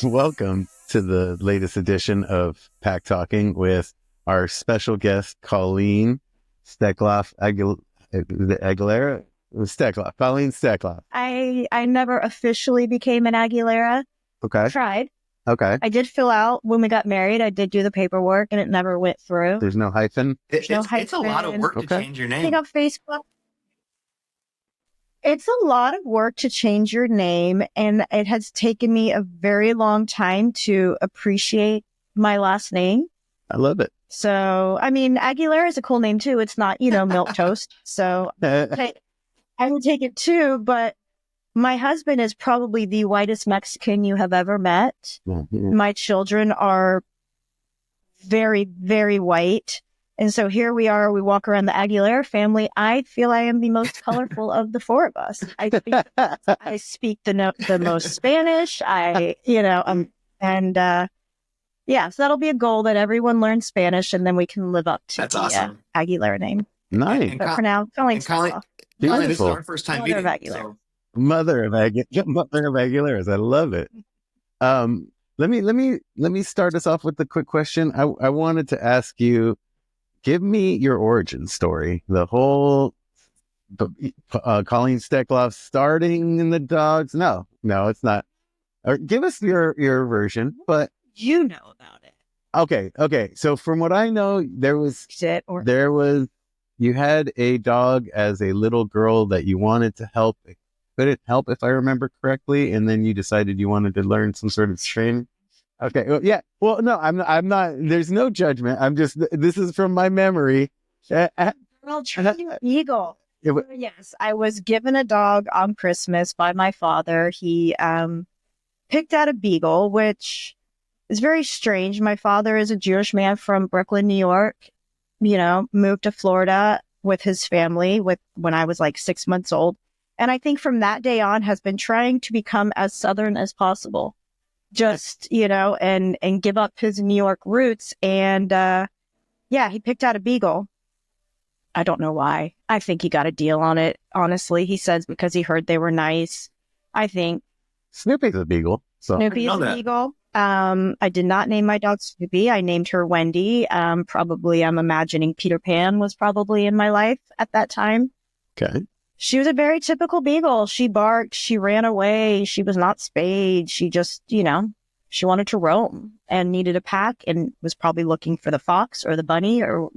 Welcome to the latest edition of Pack Talking with our special guest, Colleen Steckloff. Aguilera? Steckloff. Colleen Steckloff. I never officially became an Aguilera. Okay. Tried. Okay. I did fill out when we got married. I did do the paperwork and it never went through. There's no hyphen? There's no It's a lot of work to change your I think name. on Facebook. It's a lot of work to change your name, and it has taken me a very long time to appreciate my last name. I love it. So, I mean, Aguilera is a cool name too. It's not, milk toast. So I will take it too, but my husband is probably the whitest Mexican you have ever met. Mm-hmm. My children are very, very white. And so here we are, we walk around the Aguilera family. I feel I am the most colorful of the four of us. I speak the most Spanish. So that'll be a goal that everyone learns Spanish and then we can live up to That's the awesome. Aguilera name. Nice. But for now, Colleen Colleen, Steckloff. this is Beautiful. our first time Mother of meeting. Aguilera. So Mother of Aguileras. I love it. Let me start us off with a quick question. I wanted to ask you, give me your origin story. The whole Colleen Steckloff starting in the dogs. No, it's not. Or give us your version. But You know about it. okay. So from what I know, you had a dog as a little girl that you wanted to help. Couldn't help, if I remember correctly, and then you decided you wanted to learn some sort of training. Okay. Well, yeah. Well, no, I'm not. There's no judgment. This is from my memory. Beagle. Yes, I was given a dog on Christmas by my father. He picked out a beagle, which is very strange. My father is a Jewish man from Brooklyn, New York. Moved to Florida with his family when I was like 6 months old. And I think from that day on has been trying to become as Southern as possible. Just, and give up his New York roots. And, he picked out a beagle. I don't know why. I think he got a deal on it. Honestly, he says because he heard they were nice. I think Snoopy's a beagle. So Snoopy is a beagle. I did not name my dog Snoopy. I named her Wendy. Probably I'm imagining Peter Pan was probably in my life at that time. Okay. She was a very typical beagle. She barked. She ran away. She was not spayed. She just, she wanted to roam and needed a pack and was probably looking for the fox or the bunny or,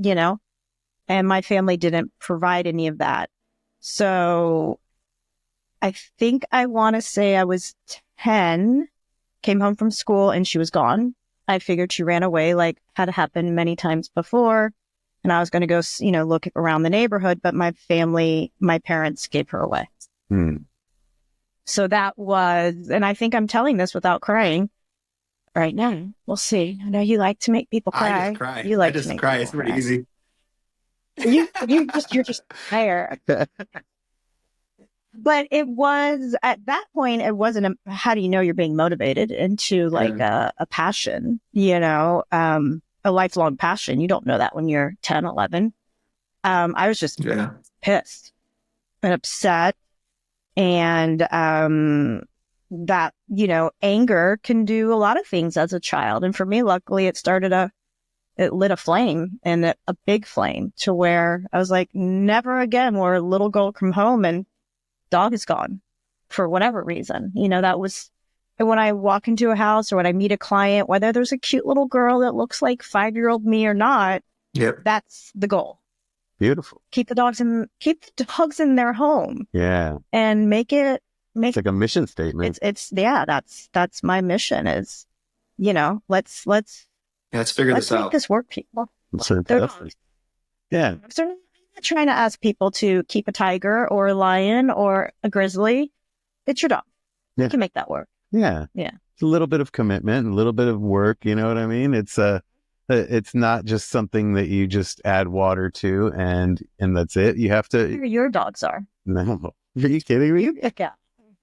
and my family didn't provide any of that. So I think I want to say I was 10, came home from school and she was gone. I figured she ran away like had happened many times before. And I was going to go, look around the neighborhood, but my parents gave her away. So that was, and I think I'm telling this without crying right now. We'll see. I know you like to make people cry. I just cry. You like I just to make cry. people It's pretty cry. easy. You're just tired. But it was, at that point, it wasn't how do you know you're being motivated into like a passion, a lifelong passion. You don't know that when you're 10, 11. I was just pissed and upset. And that, anger can do a lot of things as a child. And for me, luckily, it lit a flame and a big flame to where I was like, never again, where a little girl come home and dog is gone for whatever reason. That was when I walk into a house or when I meet a client, whether there's a cute little girl that looks like 5-year-old me or not, that's the goal. Beautiful. Keep the dogs in their home. Yeah. And it's like a mission statement. That's my mission is, let's figure this make out. this work, people. Yeah. So I'm not trying to ask people to keep a tiger or a lion or a grizzly. It's your dog. Yeah. You can make that work. Yeah. Yeah. It's a little bit of commitment, a little bit of work. You know what I mean? It's not just something that you just add water to and that's it. You have to. Your dogs are. No. Are you kidding me? Yeah.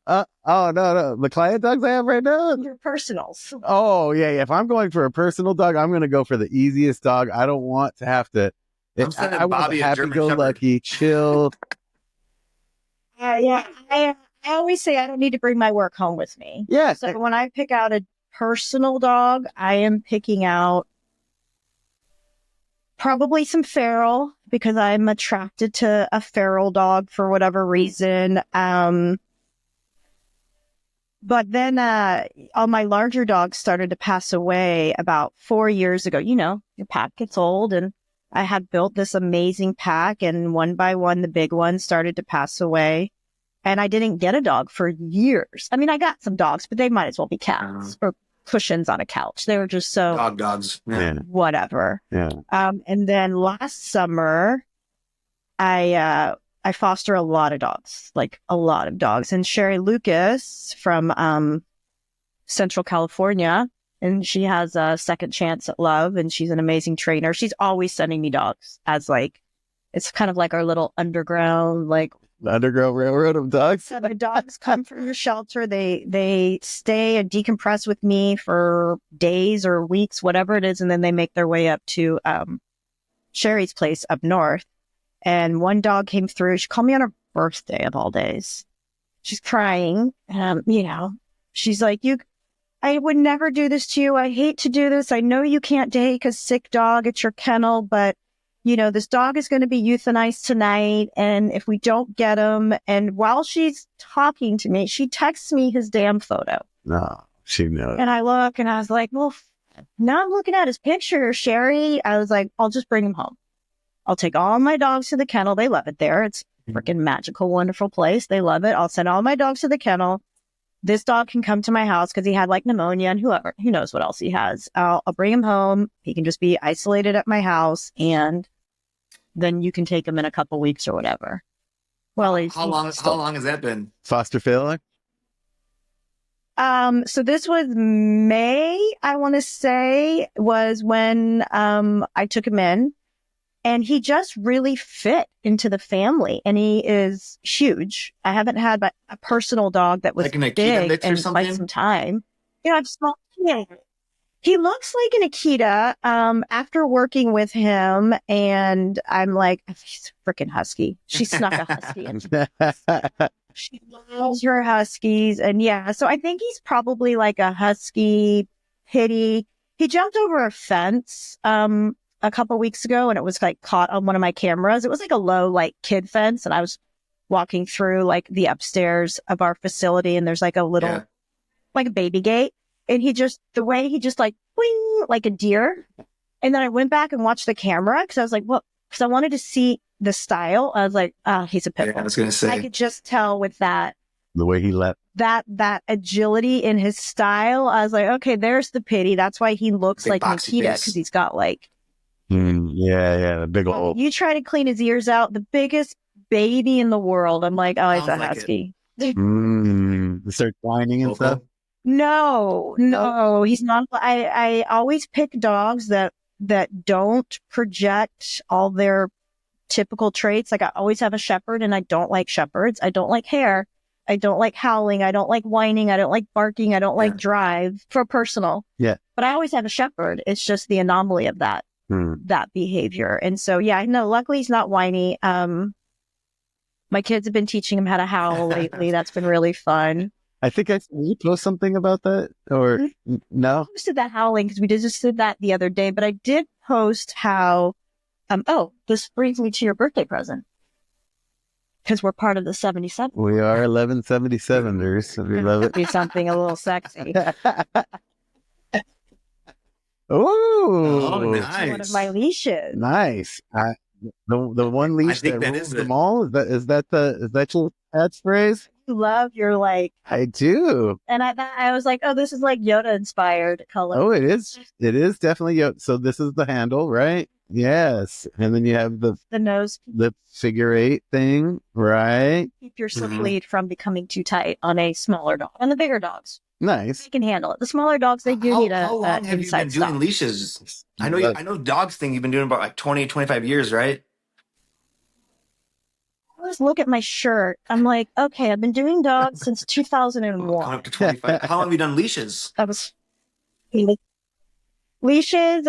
Oh, no. The client dogs I have right now? Your personals. Oh, yeah. If I'm going for a personal dog, I'm going to go for the easiest dog. I don't want to have to. I'm sending I want Bobby the a German happy-go-lucky, chill. I always say I don't need to bring my work home with me. Yes. So when I pick out a personal dog, I am picking out probably some feral because I'm attracted to a feral dog for whatever reason. But then all my larger dogs started to pass away about 4 years ago. You know, your pack gets old, and I had built this amazing pack, and one by one, the big ones started to pass away. And I didn't get a dog for years. I mean, I got some dogs, but they might as well be cats or cushions on a couch. They were just so dogs. Yeah. whatever. Yeah. And then last summer, I foster a lot of dogs, like a lot of dogs. And Sherry Lucas from Central California, and she has a Second Chance at Love, and she's an amazing trainer. She's always sending me dogs as like, it's kind of like our little underground, like, The Underground Railroad of dogs. so the dogs come from the shelter. They stay and decompress with me for days or weeks, whatever it is, and then they make their way up to Sherry's place up north. And one dog came through. She called me on her birthday of all days. She's crying. You know, she's like, I would never do this to you. I hate to do this. I know you can't take a sick dog at your kennel, but you know, this dog is going to be euthanized tonight. And if we don't get him, and while she's talking to me, she texts me his damn photo. No, she knows. And I look and I was like, well, now I'm looking at his picture, Sherry. I was like, I'll just bring him home. I'll take all my dogs to the kennel. They love it there. It's a freaking magical, wonderful place. They love it. I'll send all my dogs to the kennel. This dog can come to my house because he had like pneumonia and who knows what else he has. I'll bring him home. He can just be isolated at my house, and then you can take him in a couple weeks or whatever. Well, How long has that been? Foster failure? So this was May, I want to say, was when I took him in, and he just really fit into the family, and he is huge. I haven't had a personal dog that was Like an Akita big mix or in something? quite some time. You know, I've small. Yeah. He looks like an Akita. After working with him, and I'm like, he's a freaking husky. She snuck a husky in. She loves her huskies. And yeah, so I think he's probably like a husky pitty. He jumped over a fence a couple weeks ago, and it was like caught on one of my cameras. It was like a low, like kid fence. And I was walking through like the upstairs of our facility, and there's like a little, like a baby gate. And the way he just like, wing, like a deer. And then I went back and watched the camera because I was like, well, because I wanted to see the style. I was like, he's a pit bull. Yeah, I was going to say. I could just tell with that, The way he leapt. that agility in his style. I was like, okay, there's the pity. That's why he looks Big like boxy Nikita, face. because he's got like, Yeah, the big old. you try to clean his ears out, the biggest baby in the world. I'm like, oh, he's a Sounds like it. husky. Start whining and Vocal? stuff. No, he's not. I always pick dogs that don't project all their typical traits. Like I always have a shepherd, and I don't like shepherds. I don't like hair. I don't like howling. I don't like whining. I don't like barking. I don't like drive for personal. Yeah. But I always have a shepherd. It's just the anomaly of that behavior. And so, yeah, no, luckily he's not whiny. My kids have been teaching him how to howl lately. That's been really fun. I think you post something about that, or no? I posted that howling because we just did that the other day, but I did post how, this brings me to your birthday present because we're part of the 77. We are 1177ers. We love it. Be something a little sexy. Oh, nice. One of my leashes. Nice. The one leash think that that rules is them it. all. Is that your catchphrase? You love your like, I do. and I was like, oh, this is like Yoda inspired color. Oh, it is. It is definitely. So this is the handle, right? Yes. And then you have the nose. figure 8 thing, right? Keep your slip lead from becoming too tight on a smaller dog. And the bigger dogs, Nice. they can handle it. The smaller dogs, they do need How long have you been inside doing stop. leashes? I know dogs thing you've been doing about like 20, 25 years, right? I always look at my shirt. I'm like, okay, I've been doing dogs since Coming 2001. up to 25. How long have you done leashes? That was leashes.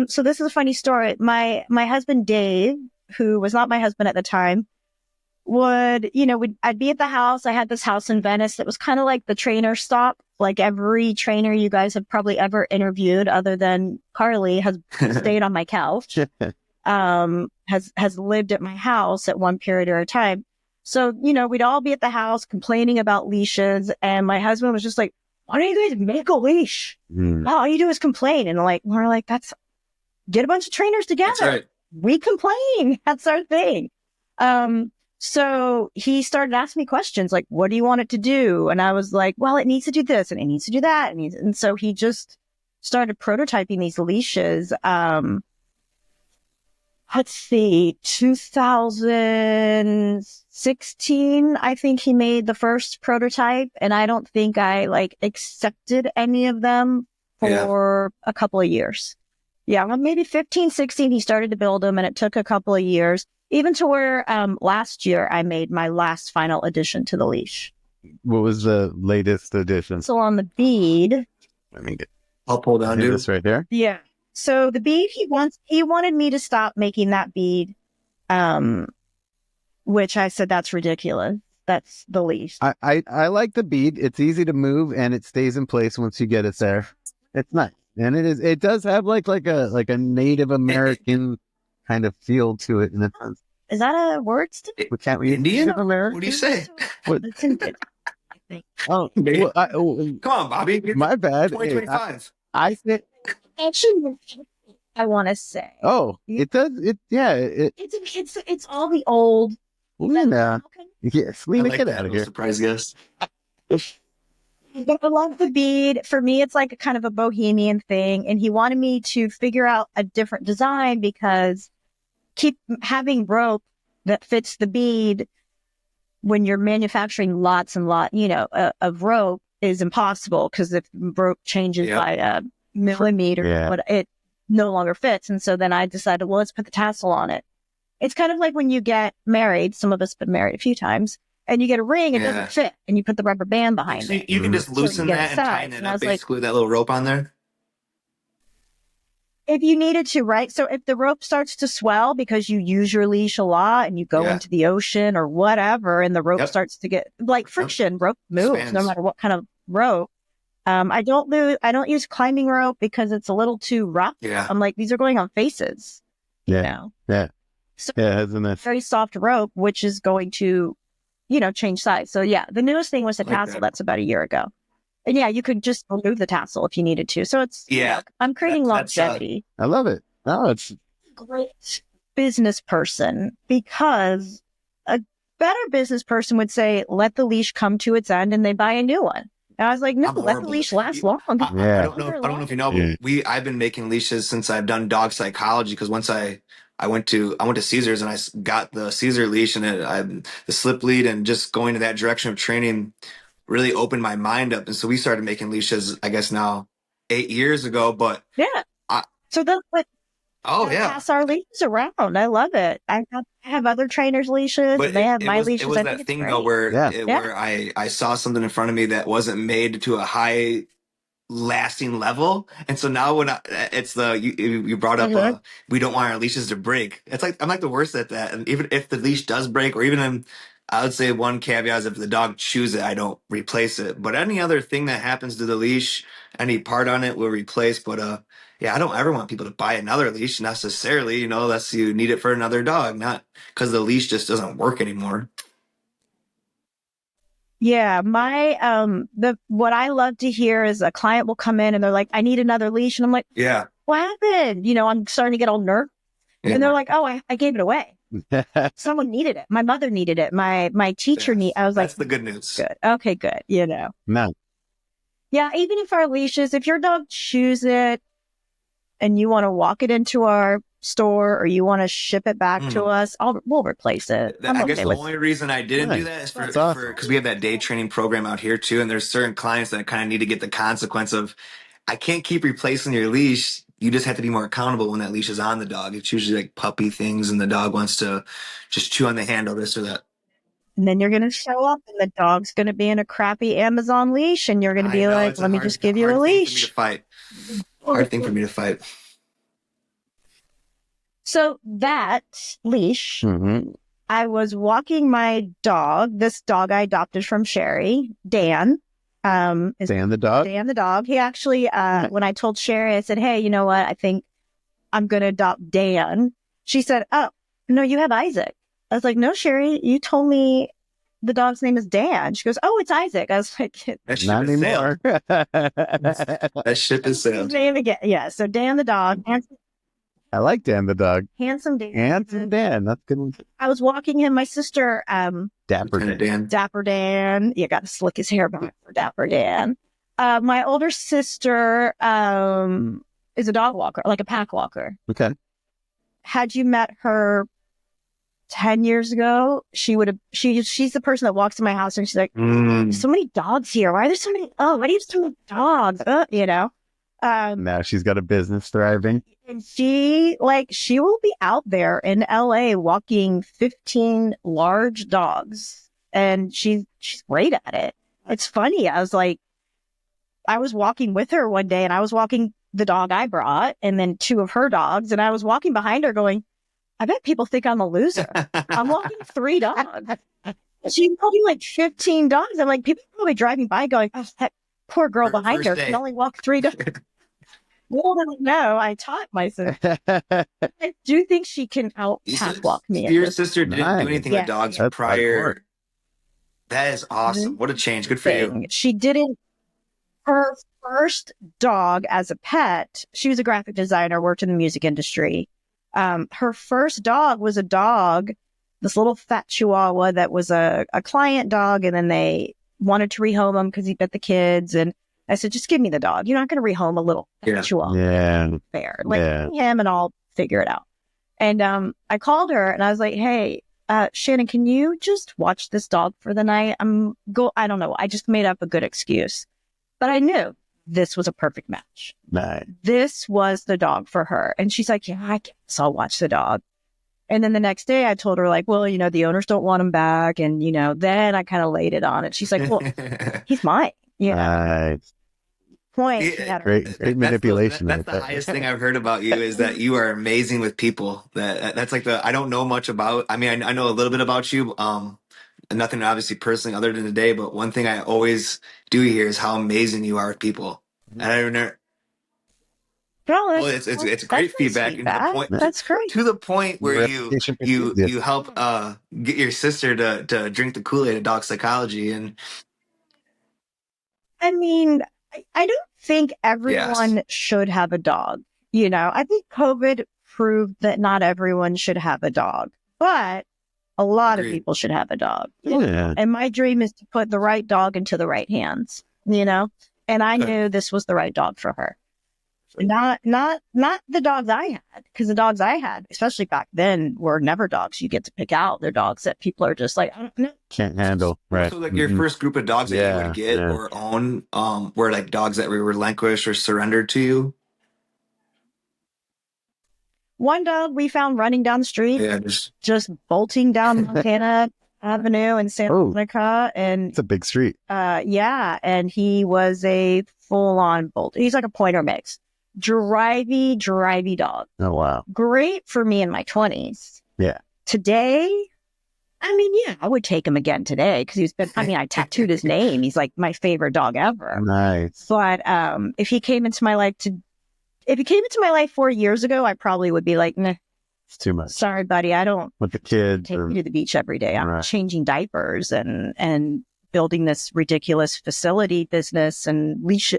So this is a funny story. My husband Dave, who was not my husband at the time, I'd be at the house. I had this house in Venice that was kind of like the trainer stop Like every trainer you guys have probably ever interviewed, other than Carly, has stayed on my couch, has lived at my house at one period or a time. So, we'd all be at the house complaining about leashes. And my husband was just like, why don't you guys make a leash? All you do is complain. And we're like, get a bunch of trainers together. That's right. We complain. That's our thing. So he started asking me questions like, what do you want it to do? And I was like, well, it needs to do this and it needs to do that. And so he just started prototyping these leashes. Let's see, 2016, I think he made the first prototype. And I don't think I accepted any of them for a couple of years. Yeah, well, maybe 15, 16, he started to build them and it took a couple of years. Even to where last year I made my last final addition to the leash. What was the latest addition? So on the bead. I'll pull down, dude. This right there? Yeah. So the bead, he wanted me to stop making that bead, which I said, that's ridiculous. That's the leash. I like the bead. It's easy to move and it stays in place once you get it there. It's nice. And it does have like a Native American kind of feel to it. Is that a word? Can't we Indian? Native American? What do you say? It's Indian, I think. Oh, come on, Bobby. My bad. 2025. I said. Actually, I want to say. Oh, it does. It's all the old. Lena. Yes, Lena, get out of here. Surprise guest. But I love the bead. For me, it's like a kind of a bohemian thing. And he wanted me to figure out a different design because keep having rope that fits the bead when you're manufacturing lots and lots, of rope is impossible because if rope changes by a millimeter, but it no longer fits. And so then I decided, well, let's put the tassel on it. It's kind of like when you get married. Some of us have been married a few times. And you get a ring, it doesn't fit, and you put the rubber band behind it. You can just loosen that and tighten it up, basically, that little rope on there? If you needed to, right? So if the rope starts to swell because you use your leash a lot and you go into the ocean or whatever, and the rope starts to get, like friction, rope moves no matter what kind of rope. I don't use climbing rope because it's a little too rough. Yeah. I'm like, these are going on faces. Yeah. So isn't it? Very soft rope, which is going to change size. So the newest thing was the tassel. That's about a year ago. And you could just remove the tassel if you needed to. So it's, I'm creating longevity. I love it. Oh, it's a great business person because a better business person would say, let the leash come to its end and they buy a new one. And I was like, no, let the leash last long. I don't know if you know, but I've been making leashes since I've done dog psychology. Because once I went to Caesars and I got the Caesar leash and the slip lead, and just going to that direction of training really opened my mind up. And so we started making leashes, I guess now 8 years ago. But pass our leashes around. I love it. I have other trainers' leashes. But they have my leashes. It was that thing though where I saw something in front of me that wasn't made to a high lasting level, and so now when you brought up we don't want our leashes to break. It's like I'm like the worst at that, and even if the leash does break, or even I would say one caveat is if the dog chews it, I don't replace it. But any other thing that happens to the leash, any part on it will replace. But I don't ever want people to buy another leash necessarily, unless you need it for another dog, not because the leash just doesn't work anymore. Yeah, what I love to hear is a client will come in and they're like, I need another leash. And I'm like, what happened? I'm starting to get all nervous. And they're like, oh, I gave it away. Someone needed it. My mother needed it. My teacher I was like, that's the good news. Good. Okay, good. No. Yeah, even if our leashes, if your dog chews it and you want to walk it into our store or you want to ship it back to us, we'll replace it. I guess the only reason I didn't do that is because we have that day training program out here too, and there's certain clients that kind of need to get the consequence of, I can't keep replacing your leash. You just have to be more accountable when that leash is on the dog. It's usually like puppy things and the dog wants to just chew on the handle, this or that. And then you're going to show up and the dog's going to be in a crappy Amazon leash and you're going to be like, let me just give you a leash. Hard thing for me to fight. So that leash, I was walking my dog, this dog I adopted from Sherry, Dan. Is Dan the dog? Dan the dog. He actually, when I told Sherry, I said, hey, you know what? I think I'm going to adopt Dan. She said, oh, no, you have Isaac. I was like, no, Sherry, you told me the dog's name is Dan. She goes, oh, it's Isaac. I was like, not anymore. That ship is sailed. His name again. Yeah. So Dan the dog. I like Dan the dog. Handsome Dan. Handsome Dan. That's good one. I was walking him. My sister, Dapper Dan. Dapper Dan. You got to slick his hair back for Dapper Dan. My older sister is a dog walker, like a pack walker. Okay. Had you met her 10 years ago, she's the person that walks in my house and she's like, there's so many dogs here. Why are there so many? Oh, why do you have so many dogs? You know? Now she's got a business thriving. And she will be out there in LA walking 15 large dogs. And she's great at it. It's funny. I was walking with her one day and I was walking the dog I brought and then two of her dogs. And I was walking behind her going, I bet people think I'm a loser. I'm walking 3 dogs. She's walking like 15 dogs. I'm like, people are probably driving by going, oh, that poor girl behind her can only walk 3 dogs. Well, no, I taught myself. I do think she can pack walk me. Your sister didn't do anything with dogs prior. That is awesome. Mm-hmm. What a change. Good for you. She didn't. Her first dog as a pet, she was a graphic designer, worked in the music industry. Her first dog was a dog, this little fat chihuahua that was a client dog. And then they wanted to rehome him because he bit the kids. And I said, just give me the dog. You're not going to rehome a little chihuahua. Yeah. Fair. Give me him and I'll figure it out. And I called her and I was like, hey, Shannon, can you just watch this dog for the night? I don't know. I just made up a good excuse. But I knew this was a perfect match. Nice. This was the dog for her. And she's like, yeah, I guess I'll watch the dog. And then the next day I told her well, the owners don't want him back. And, then I kind of laid it on it. She's like, well, he's mine. Nice. Point. Yeah, great manipulation. That's the highest thing I've heard about you is that you are amazing with people. That's like I don't know much about. I mean, I know a little bit about you. Nothing obviously personally other than today, but one thing I always do hear is how amazing you are with people. And I never. Well, it's great feedback. That's great. To the point where you help get your sister to drink the Kool-Aid of dog psychology. And I mean, I don't think everyone should have a dog. I think COVID proved that not everyone should have a dog, but a lot of people should have a dog. Yeah. And my dream is to put the right dog into the right hands, and I knew this was the right dog for her. Not the dogs I had, because the dogs I had, especially back then, were never dogs you get to pick out. They're dogs that people are just like, I don't know. Can't handle. Right. So your first group of dogs that you would get or own were like dogs that were relinquished or surrendered to you? One dog we found running down the street, just bolting down Montana Avenue in Santa Monica. And it's a big street. And he was a full-on bolt. He's like a pointer mix. Drivey dog. Oh, wow. Great for me in my 20s. Yeah. Today, I would take him again today because I tattooed his name. He's like my favorite dog ever. Nice. But if he came into my life 4 years ago, I probably would be like, nah. It's too much. Sorry, buddy. I don't with the kids take you to the beach every day. I'm changing diapers and building this ridiculous facility business and leash.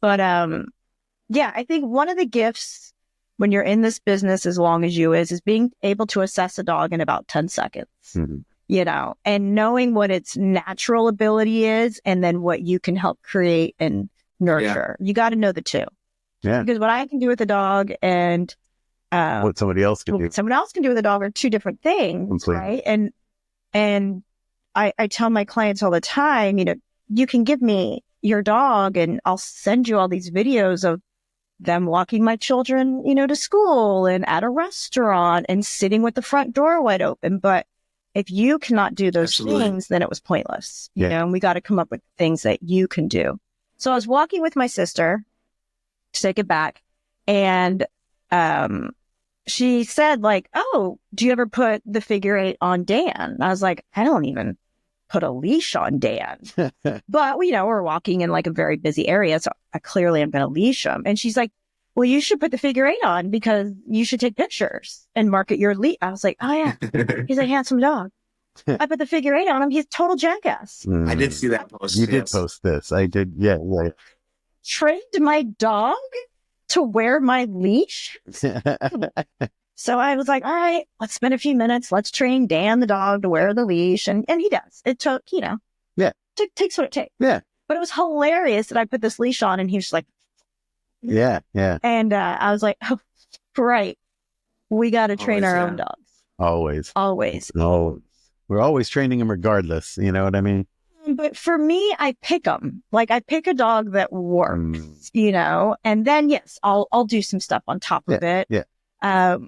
But I think one of the gifts when you're in this business as long as you is being able to assess a dog in about 10 seconds. Mm-hmm. And knowing what its natural ability is and then what you can help create and nurture. You got to know the two. Yeah. Because what I can do with a dog and what somebody else can do. What someone else can do with a dog are two different things. Completely. Right. And I tell my clients all the time, you can give me your dog and I'll send you all these videos of them walking my children, to school and at a restaurant and sitting with the front door wide open. But if you cannot do those things, then it was pointless, and we got to come up with things that you can do. So I was walking with my sister to take it back. And, she said oh, do you ever put the figure 8 on Dan? And I was like, I don't even put a leash on Dan. But, we're walking in like a very busy area. So I clearly am going to leash him. And she's like, well, you should put the figure 8 on because you should take pictures and market your leash. I was like, oh yeah, he's a handsome dog. I put the figure 8 on him. He's a total jackass. I did see that post. You did post this. I did. Yeah. Trained my dog to wear my leash. So I was like, all right, let's spend a few minutes. Let's train Dan the dog to wear the leash. And he does. It took, takes what it takes. Yeah. But it was hilarious that I put this leash on and he was just like, yeah. And I was like, oh, right. We got to train our own dogs. Always. No. We're always training them regardless. You know what I mean? But for me, I pick them. Like I pick a dog that works, and then yes, I'll do some stuff on top of it. Yeah.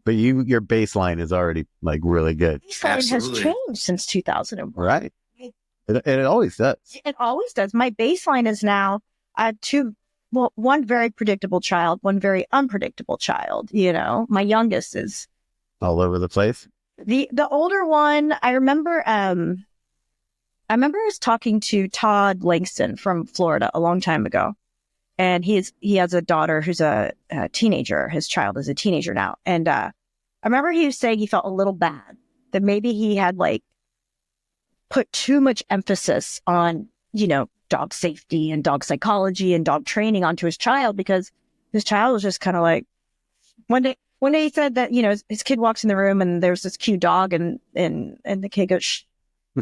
But your baseline is already like really good. Baseline has changed since 2001. Right. It always does. It always does. My baseline is now one very predictable child, one very unpredictable child. My youngest is all over the place. The older one, I remember I was talking to Todd Langston from Florida a long time ago. And he has a daughter who's a teenager. His child is a teenager now. And I remember he was saying he felt a little bad that maybe he had like put too much emphasis on, dog safety and dog psychology and dog training onto his child, because his child was just kind of like, one day he said that, his kid walks in the room and there's this cute dog and the kid goes, shh,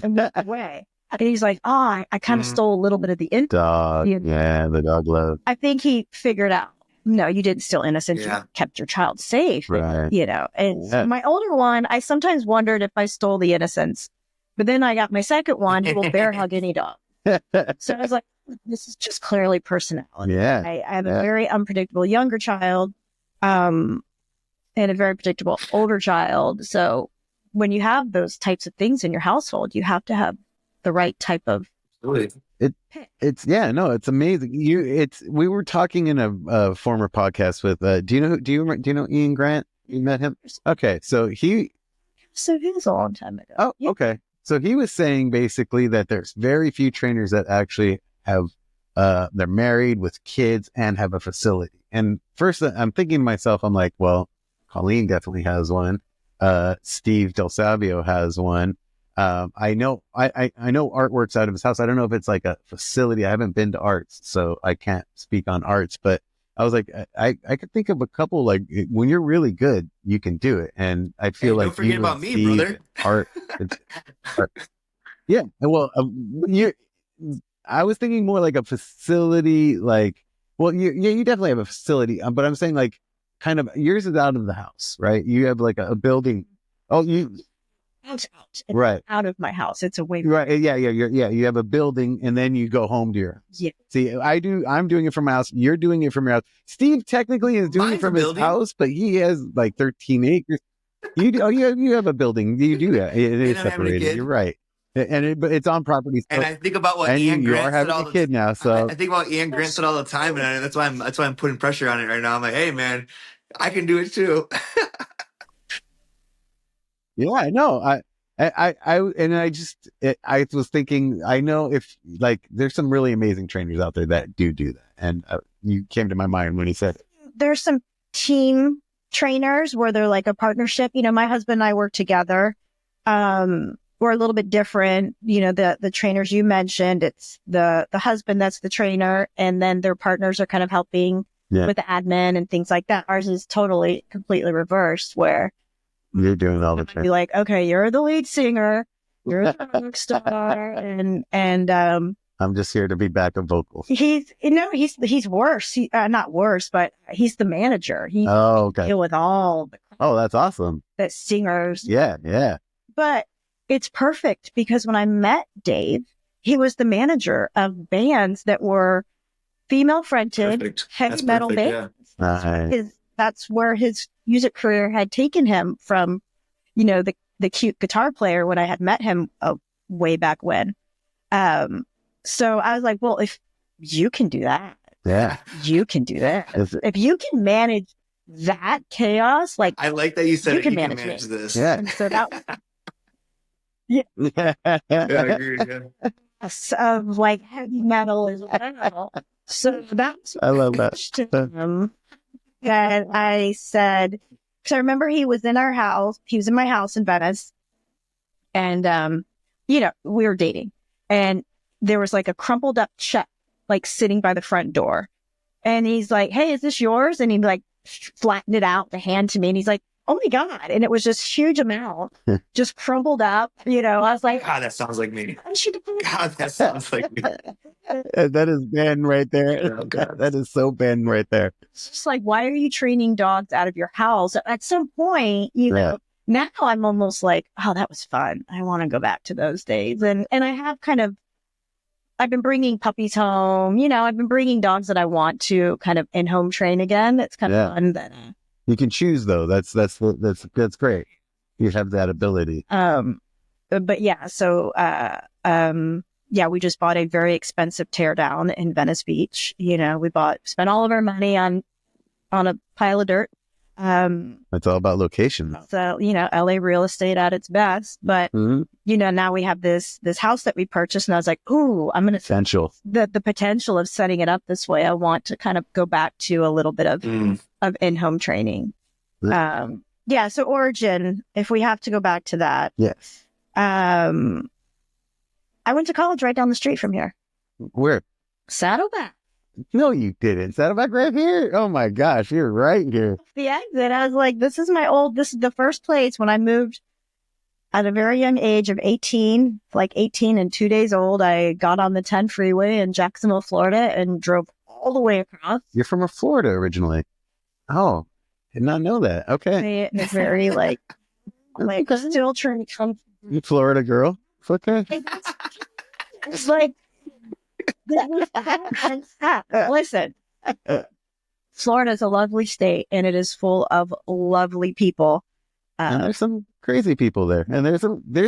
and walk away. And he's like, I kind of stole a little bit of the dog. Yeah, the dog love. I think he figured out, no, you didn't steal innocence. Yeah. You kept your child safe. Right. And my older one, I sometimes wondered if I stole the innocence. But then I got my second one who will bear hug any dog. So I was like, this is just clearly personality. Yeah. I have a very unpredictable younger child and a very predictable older child. So when you have those types of things in your household, you have to have the right type of it's amazing. We were talking in a former podcast with do you know Ian Grant? You met him? Okay, so he was a long time ago. Oh, okay. So he was saying basically that there's very few trainers that actually have they're married with kids and have a facility. And first I'm thinking to myself, I'm like, well, Colleen definitely has one. Steve Del Savio has one. I know Art works out of his house. I don't know if it's like a facility. I haven't been to Art's, so I can't speak on Art's, but I was like, I could think of a couple, like when you're really good, you can do it. And I feel like don't forget about me, Steve, brother. Art. Yeah. Well, I was thinking more like a facility, like, well, you definitely have a facility, but I'm saying like kind of yours is out of the house, right? You have like a building. Oh, Out. Right. Out of my house. It's away. Right. Yeah. You have a building and then you go home to your house. Yeah. See, I'm doing it from my house. You're doing it from your house. Steve technically is doing it from his house, but he has like 13 acres. You have a building. You do that. It is separated. You're right. But it's on property. So, and I think about what Ian Grant said all the kid now. So I think about Ian Grant said all the time, and that's why I'm putting pressure on it right now. I'm like, hey man, I can do it too. Yeah, I know. I was thinking, I know if like there's some really amazing trainers out there that do that, and you came to my mind when he said there's some team trainers where they're like a partnership. My husband and I work together. We're a little bit different. The trainers you mentioned, it's the husband that's the trainer, and then their partners are kind of helping with the admin and things like that. Ours is completely reversed, where you're doing all the time. Be like, okay, you're the lead singer, you're the rock star, and I'm just here to be backup vocals. He's worse. Not worse, but he's the manager. He deal with all. That's awesome. The singers. Yeah. But it's perfect because when I met Dave, he was the manager of bands that were female fronted heavy metal bands. Yeah. That's where his music career had taken him from, the cute guitar player when I had met him way back when. So I was like, well, if you can do that, you can do that. If you can manage that chaos, like I like that you said you can manage manage this. Yeah. And so that Yeah. Yeah, I agree. Yeah. Of like heavy metal as well. So that's I love that. and I said, because I remember he was in our house. He was in my house in Venice, and we were dating, and there was like a crumpled up check like sitting by the front door, and he's like, "Hey, is this yours?" And he like flattened it out to hand to me, and he's like, "Oh my God." And it was this huge amount, just crumpled up, I was like, God, that sounds like me. "I should have." God, that sounds like me. That is Ben right there. Oh, God. That is so Ben right there. It's just like, why are you training dogs out of your house? At some point, now I'm almost like, oh, that was fun. I want to go back to those days. And I have I've been bringing puppies home. I've been bringing dogs that I want to kind of in-home train again. It's kind of fun. That, you can choose though. That's great. You have that ability. But yeah, so, we just bought a very expensive teardown in Venice Beach. We spent all of our money on a pile of dirt. It's all about location. So, LA real estate at its best. But, now we have this house that we purchased, and I was like, ooh, I'm going to potential. The potential of setting it up this way. I want to kind of go back to a little bit of in-home training. So origin, if we have to go back to that. Yes. I went to college right down the street from here. Where? Saddleback. No, you didn't. Saddleback right here? Oh my gosh, you're right here. The exit. I was like, this is the first place when I moved at a very young age of 18, like 18 and 2 days old. I got on the 10 freeway in Jacksonville, Florida, and drove all the way across. You're from Florida originally. Oh, did not know that. Okay. It's very still trying to come. Florida girl. Okay. It's like, listen, Florida is a lovely state, and it is full of lovely people. And there's some crazy people there, and there's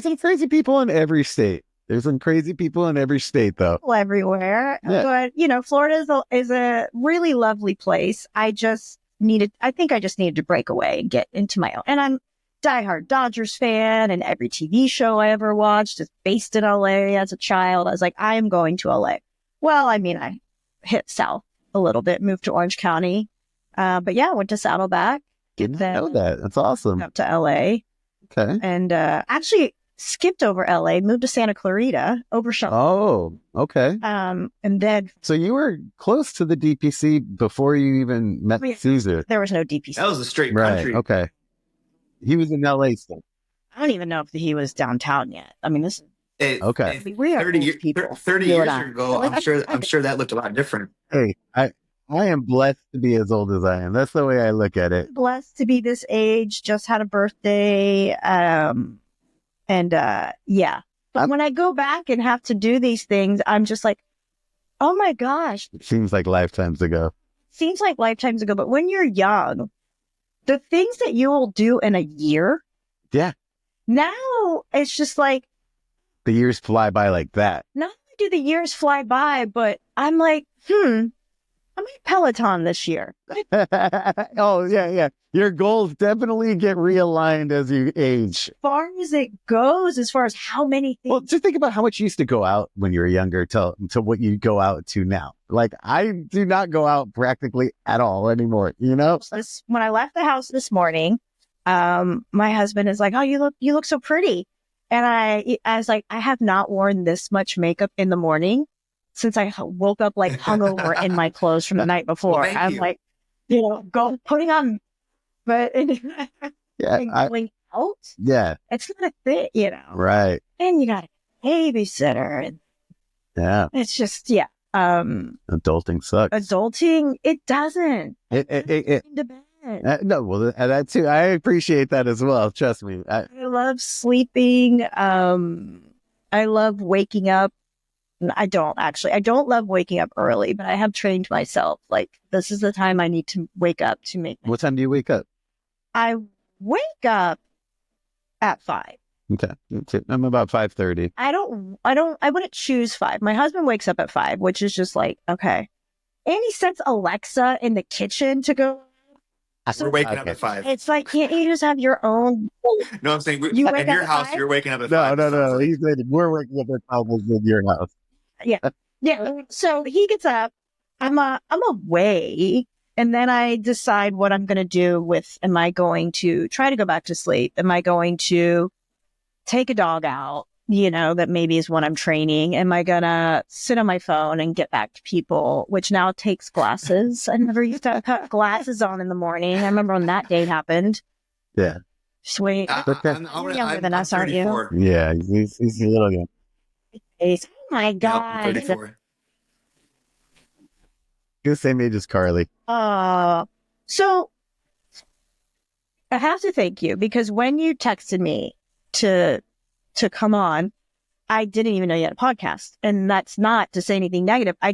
some crazy people in every state. There's some crazy people in every state, though. Everywhere, but Florida is a really lovely place. I think I just needed to break away and get into my own. And I'm diehard Dodgers fan, and every TV show I ever watched is based in LA as a child. I was like, I am going to LA. Well, I mean, I hit south a little bit, moved to Orange County. But yeah, went to Saddleback. Didn't know that. That's awesome. Up to LA. Okay. And actually skipped over LA, moved to Santa Clarita, Overshot. Oh, okay. And then. So you were close to the DPC before you even met Caesar. There was no DPC. That was a straight country. Right. Okay. He was in LA still. I don't even know if he was downtown yet. I mean, this is okay. We are 30 years ago, I'm sure that looked a lot different. Hey, I am blessed to be as old as I am. That's the way I look at it. Blessed to be this age, just had a birthday. But when I go back and have to do these things, I'm just like, oh my gosh. It seems like lifetimes ago. But when you're young, the things that you will do in a year. Yeah. Now it's just like. The years fly by like that. Not only do the years fly by, but I'm like, I might Peloton this year. Oh, yeah. Your goals definitely get realigned as you age. As far as it goes, as far as how many things. Well, just think about how much you used to go out when you were younger to what you go out to now. Like, I do not go out practically at all anymore, When I left the house this morning, my husband is like, oh, you look so pretty. And I was like, I have not worn this much makeup in the morning since I woke up like hungover in my clothes from the night before. Well, I'm like, putting on, but going out. Yeah. It's not a thing, Right. And you got a babysitter. And yeah. It's just, adulting sucks. Adulting, it doesn't. No, well, that too. I appreciate that as well. Trust me. I love sleeping. I love waking up. I don't love waking up early, but I have trained myself. Like, this is the time I need to wake up to make. What time do you wake up? I wake up at 5. Okay. I'm about 5:30. I wouldn't choose 5. My husband wakes up at 5, which is just like, okay. And he sets Alexa in the kitchen to go. We're waking up at 5. It's like, can't you just have your own? No, I'm saying You in wake your up at house, 5? you're waking up at No, 5. no, no. Like. He said we're waking up at 12 in your house. Yeah. Yeah. So he gets up. I'm away. And then I decide what I'm going to do with, am I going to try to go back to sleep? Am I going to take a dog out? That maybe is what I'm training. Am I going to sit on my phone and get back to people, which now takes glasses. I never used to put glasses on in the morning. I remember when that day happened. Yeah. Sweet. You're younger than us, aren't you? Yeah, he's a little young. Oh my God. Yep, 34. He's the same age as Carly. So I have to thank you because when you texted me to come on, I didn't even know you had a podcast. And that's not to say anything negative. I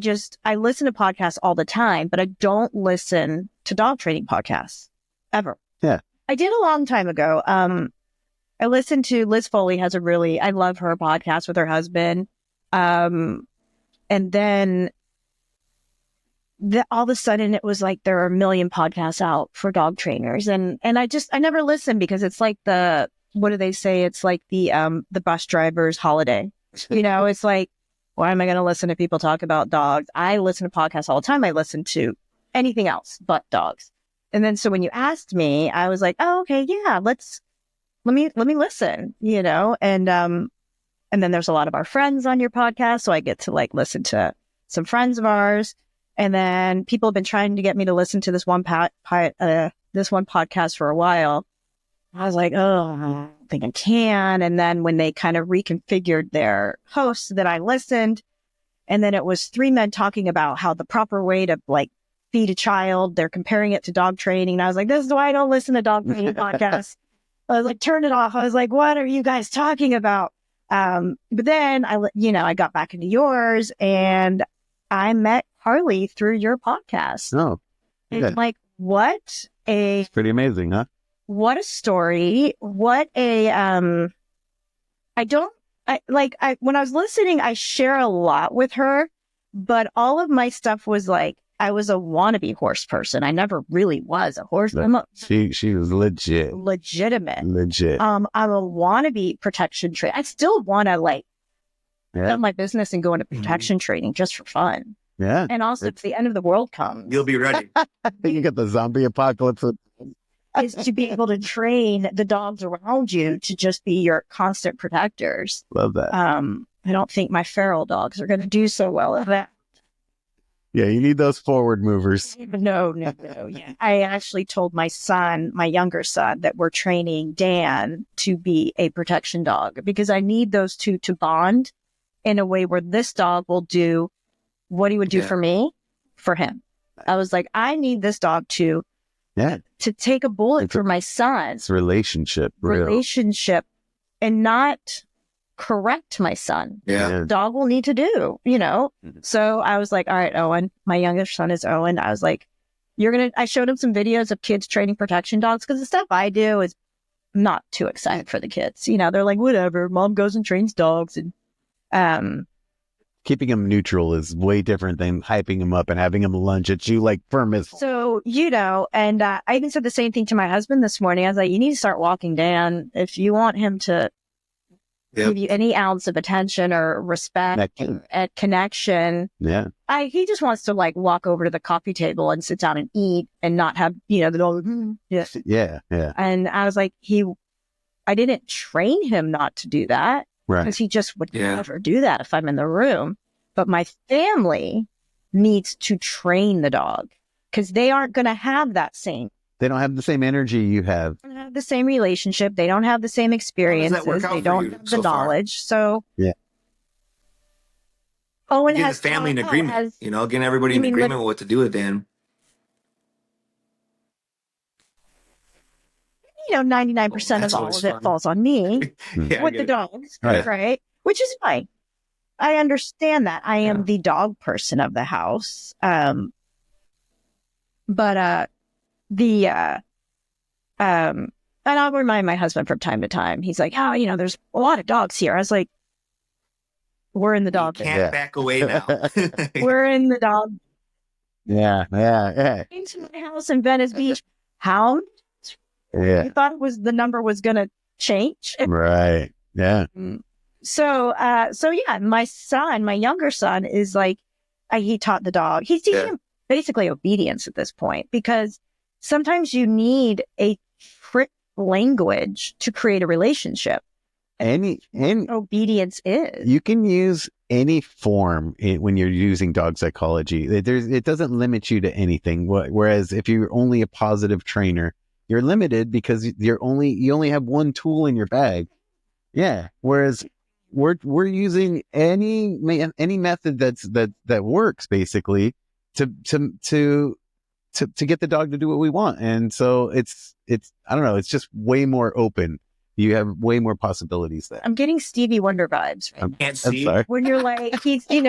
listen to podcasts all the time, but I don't listen to dog training podcasts ever. Yeah. I did a long time ago. I listened to Liz Foley I love her podcast with her husband. And then all of a sudden it was like there are a million podcasts out for dog trainers. And I never listened because it's like what do they say? It's like the bus driver's holiday. It's like, why am I going to listen to people talk about dogs? I listen to podcasts all the time. I listen to anything else but dogs. And then, so when you asked me, I was like, oh, okay, yeah, let me listen, and then there's a lot of our friends on your podcast. So I get to listen to some friends of ours. And then people have been trying to get me to listen to this one podcast for a while. I was like, oh, I don't think I can. And then when they kind of reconfigured their hosts, that I listened, and then it was 3 men talking about how the proper way to feed a child, they're comparing it to dog training. And I was like, this is why I don't listen to dog training podcasts. I was like, turn it off. I was like, what are you guys talking about? But then I got back into yours, and I met Harley through your podcast. Oh, it's like, what it's pretty amazing, huh? What a story. What a, when I was listening, I share a lot with her, but all of my stuff was I was a wannabe horse person. I never really was a horse. She was legit. Legitimate. Legit. I'm a wannabe protection trainer. I still want to build my business and go into protection training just for fun. Yeah. And also, if the end of the world comes, you'll be ready. You get the zombie apocalypse. Is to be able to train the dogs around you to just be your constant protectors. Love that. I don't think my feral dogs are going to do so well at that. Yeah, you need those forward movers. No. Yeah. I actually told my younger son, that we're training Dan to be a protection dog because I need those two to bond in a way where this dog will do what he would do for me, for him. I was like, I need this dog to take a bullet for my son. It's relationship and not correct my son. Yeah. Dog will need to do, So I was like, all right, Owen, my youngest son is Owen. I was like, I showed him some videos of kids training protection dogs because the stuff I do is not too exciting for the kids. They're like, whatever, mom goes and trains dogs. And, keeping them neutral is way different than hyping them up and having them lunge at you like firm as. So, and I even said the same thing to my husband this morning. I was like, you need to start walking Dan if you want him to give you any ounce of attention or respect and connection. Yeah. He just wants to walk over to the coffee table and sit down and eat and not have, the dog. Yeah. And I was like, I didn't train him not to do that. Right. Because he just would never do that if I'm in the room. But my family needs to train the dog because they aren't going to have that same. They don't have the same energy you have. They don't have the same relationship. They don't have the same experiences. They don't have the knowledge. So Owen getting has the family in agreement. Getting everybody in agreement with what to do with Dan. 99% of all of it falls on me with the dogs, right? Which is fine. I understand that. I am the dog person of the house. And I'll remind my husband from time to time. He's like, oh, there's a lot of dogs here. I was like, we're in the dog. Can't back away now. We're in the dog. Yeah. Into my house in Venice Beach. Hound. Yeah. You thought the number was going to change. Right. Yeah. So yeah, my younger son is like, he taught the dog. He's teaching him basically obedience at this point, because sometimes you need a trick language to create a relationship. Any obedience is. You can use any form when you're using dog psychology. It doesn't limit you to anything. Whereas if you're only a positive trainer, you're limited because you only have one tool in your bag. Yeah. Whereas we're using any method that works basically to get the dog to do what we want. And so it's I don't know, it's just way more open. You have way more possibilities there. I'm getting Stevie Wonder vibes. Right? I'm sorry. When you're like, he's, sorry,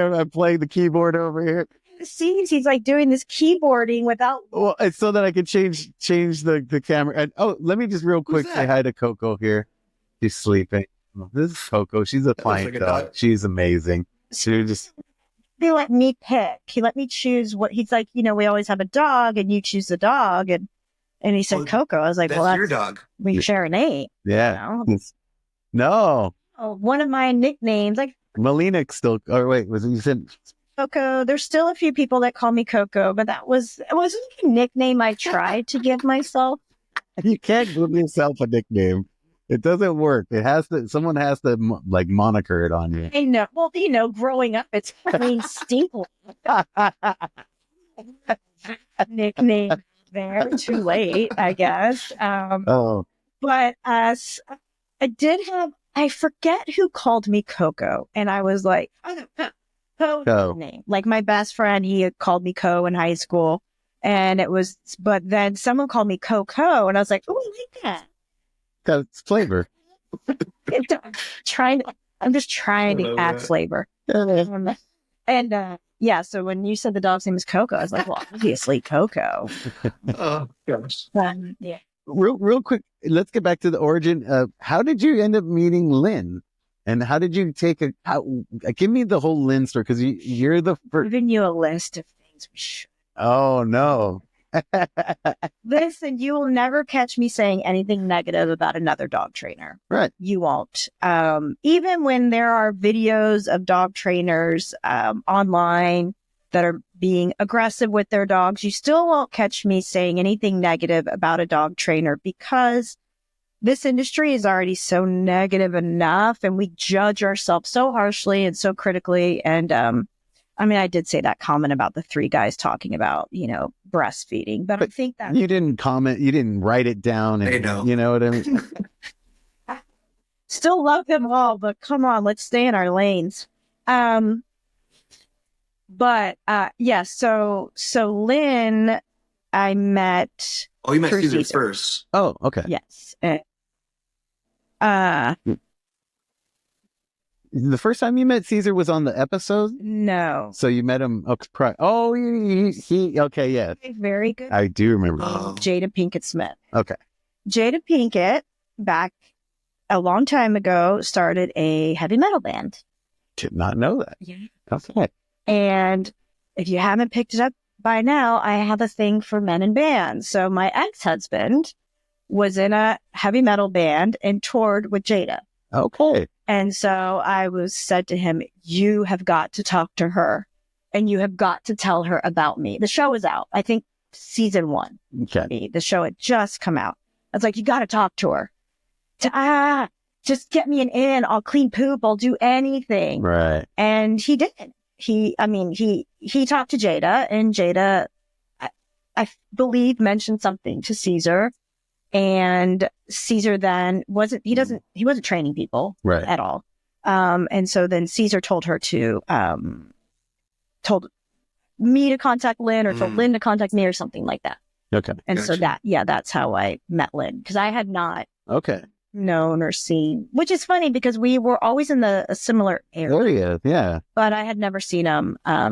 I'm playing the keyboard over here. He's like doing this keyboarding without. Well, it's so that I can change the camera. And let me just real quick say hi to Coco here. She's sleeping. This is Coco. She's a fine dog. She's amazing. She just. He let me pick. He let me choose what he's like. We always have a dog, and you choose the dog, and he said Coco. I was like, that's your dog. We share a name. Yeah. No. Oh, one of my nicknames, like Melina still. Or wait, you said Coco? There's still a few people that call me Coco, but it wasn't a nickname I tried to give myself. You can't give yourself a nickname. It doesn't work. Someone has to like moniker it on you. I know. Well, growing up, it's plain Stinkle. Nickname there. Too late, I guess. But I forget who called me Coco, and I was like, Co name. Like my best friend, he had called me Co in high school, but then someone called me Coco, and I was like, oh, I like that. Got its flavor. I'm just trying to add flavor. Yeah, so when you said the dog's name is Coco, I was like, well, obviously Coco. Oh, gosh. Yeah. Real quick, let's get back to the origin. How did you end up meeting Lynn? And how did you give me the whole Lynn story? Because you're the first. I'm giving you a list of things we should. Oh, no. Listen, you will never catch me saying anything negative about another dog trainer. Right. You won't. Even when there are videos of dog trainers online that are being aggressive with their dogs, you still won't catch me saying anything negative about a dog trainer, because this industry is already so negative enough, and we judge ourselves so harshly and so critically. And I did say that comment about the 3 guys talking about, breastfeeding, but I think that you didn't comment, you didn't write it down. And, they know. You know what I mean? Still love them all, but come on, let's stay in our lanes. Yeah, so Lynn, I met. Oh, you met Caesar first. Oh, okay. Yes. The first time you met Caesar was on the episode? No. So you met him. Oh, he okay, yeah. Very good. I do remember. Jada Pinkett Smith. Okay. Jada Pinkett, back a long time ago, started a heavy metal band. Did not know that. Yeah. Okay. And if you haven't picked it up by now, I have a thing for men in bands. So my ex-husband was in a heavy metal band and toured with Jada. Okay. And so I said to him, you have got to talk to her, and you have got to tell her about me. The show is out. I think season 1. Okay. The show had just come out. I was like, you got to talk to her. Just get me an in. I'll clean poop. I'll do anything. Right. And he did. He talked to Jada, and Jada, I believe, mentioned something to Caesar. And Caesar then wasn't training people at all. And so then Caesar told her told me to contact Lynn, or told Lynn to contact me, or something like that. Okay. And so that's how I met Lynn, because I had not known or seen, which is funny because we were always in a similar area. Yeah. But I had never seen him. I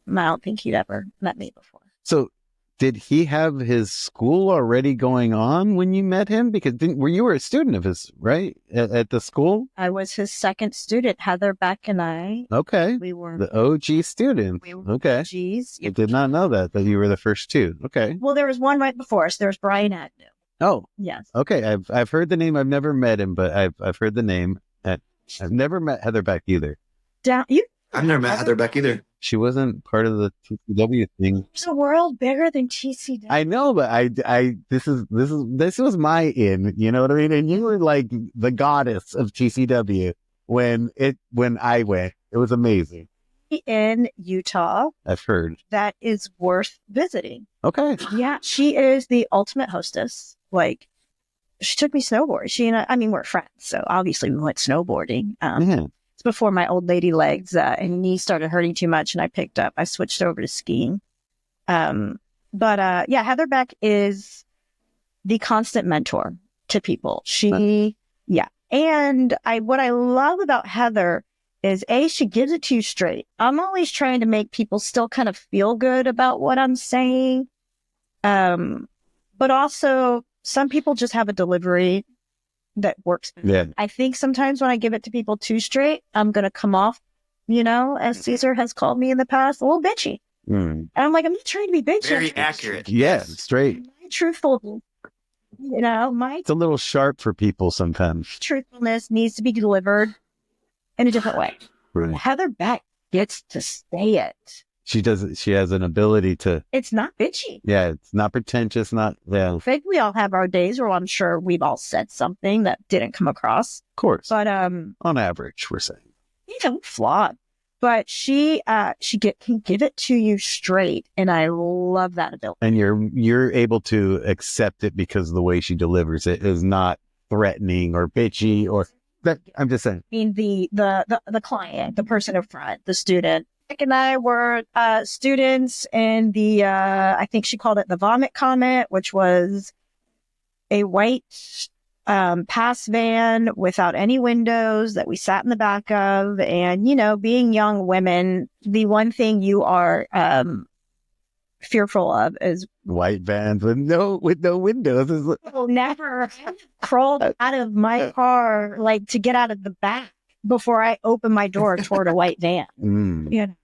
don't think he'd ever met me before. So did he have his school already going on when you met him? Because you were a student of his, right? At the school? I was his second student. Heather Beck and I. Okay. We were the OG students. We were okay. OGs. I did not know that you were the first two. Okay. Well, there was one right before us. There was Brian Agnew. Oh. Yes. Okay. I've heard the name. I've never met him, but I've heard the name. I've never met Heather Beck either. I've never met Heather Beck either. She wasn't part of the TCW thing. There's a world bigger than TCW. I know, but this was my in, you know what I mean? And you were like the goddess of TCW when I went. It was amazing. In Utah. I've heard. That is worth visiting. Okay. Yeah. She is the ultimate hostess. Like, she took me snowboarding. She and I mean, we're friends, so obviously we went snowboarding. It's before my old lady legs and knees started hurting too much, and I switched over to skiing. But Heather Beck is the constant mentor to people. And what I love about Heather is she gives it to you straight. I'm always trying to make people still kind of feel good about what I'm saying. But also, some people just have a delivery that works. Yeah. I think sometimes when I give it to people too straight, I'm going to come off, as Caesar has called me in the past, a little bitchy. And I'm like, I'm not trying to be bitchy. Very accurate. Yeah, straight. Truthful. It's a little sharp for people sometimes. Truthfulness needs to be delivered in a different way. Right. Heather Beck gets to say it. She does. She has an ability to. It's not bitchy. Yeah, it's not pretentious. Not. Yeah. I think we all have our days where I'm sure we've all said something that didn't come across. Of course. But on average, we're saying. Flawed. But she can give it to you straight, and I love that ability. And you're able to accept it because the way she delivers it is not threatening or bitchy or that. I'm just saying. I mean, the client, the person in front, the student. Nick and I were students in the, I think she called it the vomit comment, which was a white pass van without any windows that we sat in the back of. And, being young women, the one thing you are fearful of is white vans with no windows. Never crawled out of my car, to get out of the back before I open my door toward a white van.